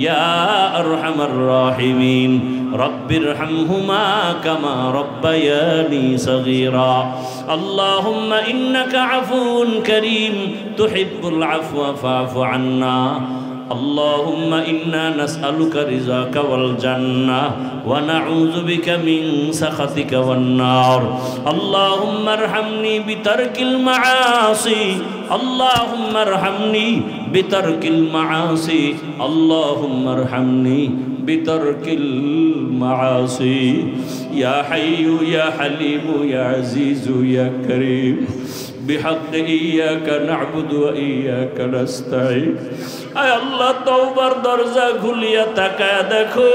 ইয়া আরহামার রাহিমিন। রব্বিরহামহুমা কামা রব্বায়ানি সগীরা। আল্লাহুম্মা ইন্নাকা আফুউন কারীম তুহিব্বুল আফওয়া ফা'ফু আন্না। اللهم إنا نسألك رضاك والجنة ونعوذ بك من سخطك والنار اللهم ارحمني بترك المعاصي اللهم ارحمني بترك المعاصي اللهم ارحمني بترك المعاصي يا حي يا حليم يا عزيز يا كريم بحق إياك نعبد وإياك نستعين আয় আল্লাহ তওবার দরজা খুলিয়া তাকায়া দেখো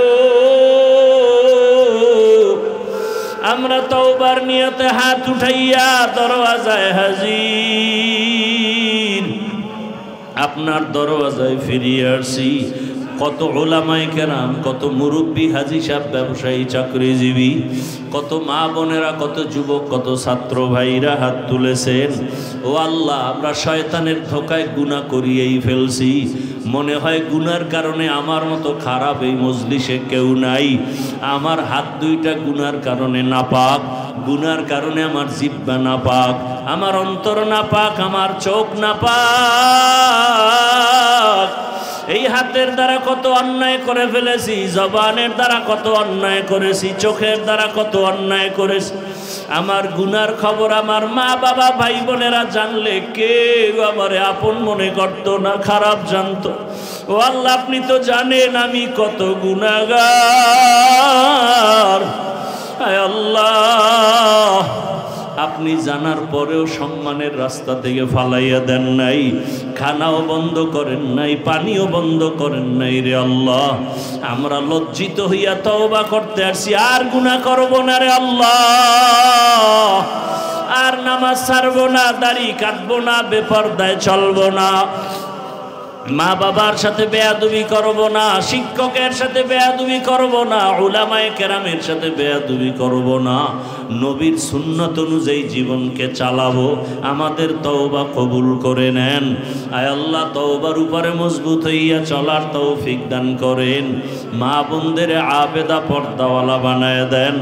আমরা তওবার নিয়তে হাত উঠাইয়া দরওয়াজায় হাজির আপনার দরওয়াজায় ফিরিয়ে আসছি কত উলামায়ে কেরাম কত মুরব্বী হাজী সাহেব ব্যবসায়ী চাকরিজীবী কত মা বোনেরা কত যুবক কত ছাত্র ভাইরা হাত তুলেছেন ও আল্লাহ আমরা শয়তানের ধোঁকায় গুনাহ করিয়েই ফেলছি মনে হয় গুনার কারণে আমার মতো খারাপ এই মজলিসে কেউ নাই আমার হাত দুইটা গুনার কারণে নাপাক গুনার কারণে আমার জিহ্বা নাপাক আমার অন্তর নাপাক আমার চোখ নাপাক এই হাতের দ্বারা কত অন্যায় করে ফেলেছি জবানের দ্বারা কত অন্যায় করেছি চোখের দ্বারা কত অন্যায় করেছি আমার গুনার খবর আমার মা বাবা ভাই বোনেরা জানলে কেউ আমারে আপন মনে করত না খারাপ জানতো ও আল্লাহ আপনি তো জানেন আমি কত গুনাহগার আয় আল্লাহ আপনি জানার পরেও সম্মানের রাস্তা থেকে ফালাইয়া দেন নাই খানাও বন্ধ করেন নাই পানিও বন্ধ করেন নাই রে আল্লাহ আমরা লজ্জিত হইয়া তওবা করতে আসছি আর গুনাহ করব না রে আল্লাহ আর নামাজ ছাড়বো না দাড়ি কাটবো না বেপরদায় চলবো না মা বাবার সাথে বেয়াদবি করব না শিক্ষকের সাথে বেয়াদবি করব না উলামায়ে কেরামের সাথে বেয়াদবি করব না নবীর সুন্নাত অনুযায়ী জীবনকে চালাবো আমাদের তওবা কবুল করে নেন আয় আল্লাহ তওবার উপরে মজবুত হইয়া চলার তৌফিক দান করেন মা বোনদের আবেদা পর্দাওয়ালা বানায় দেন।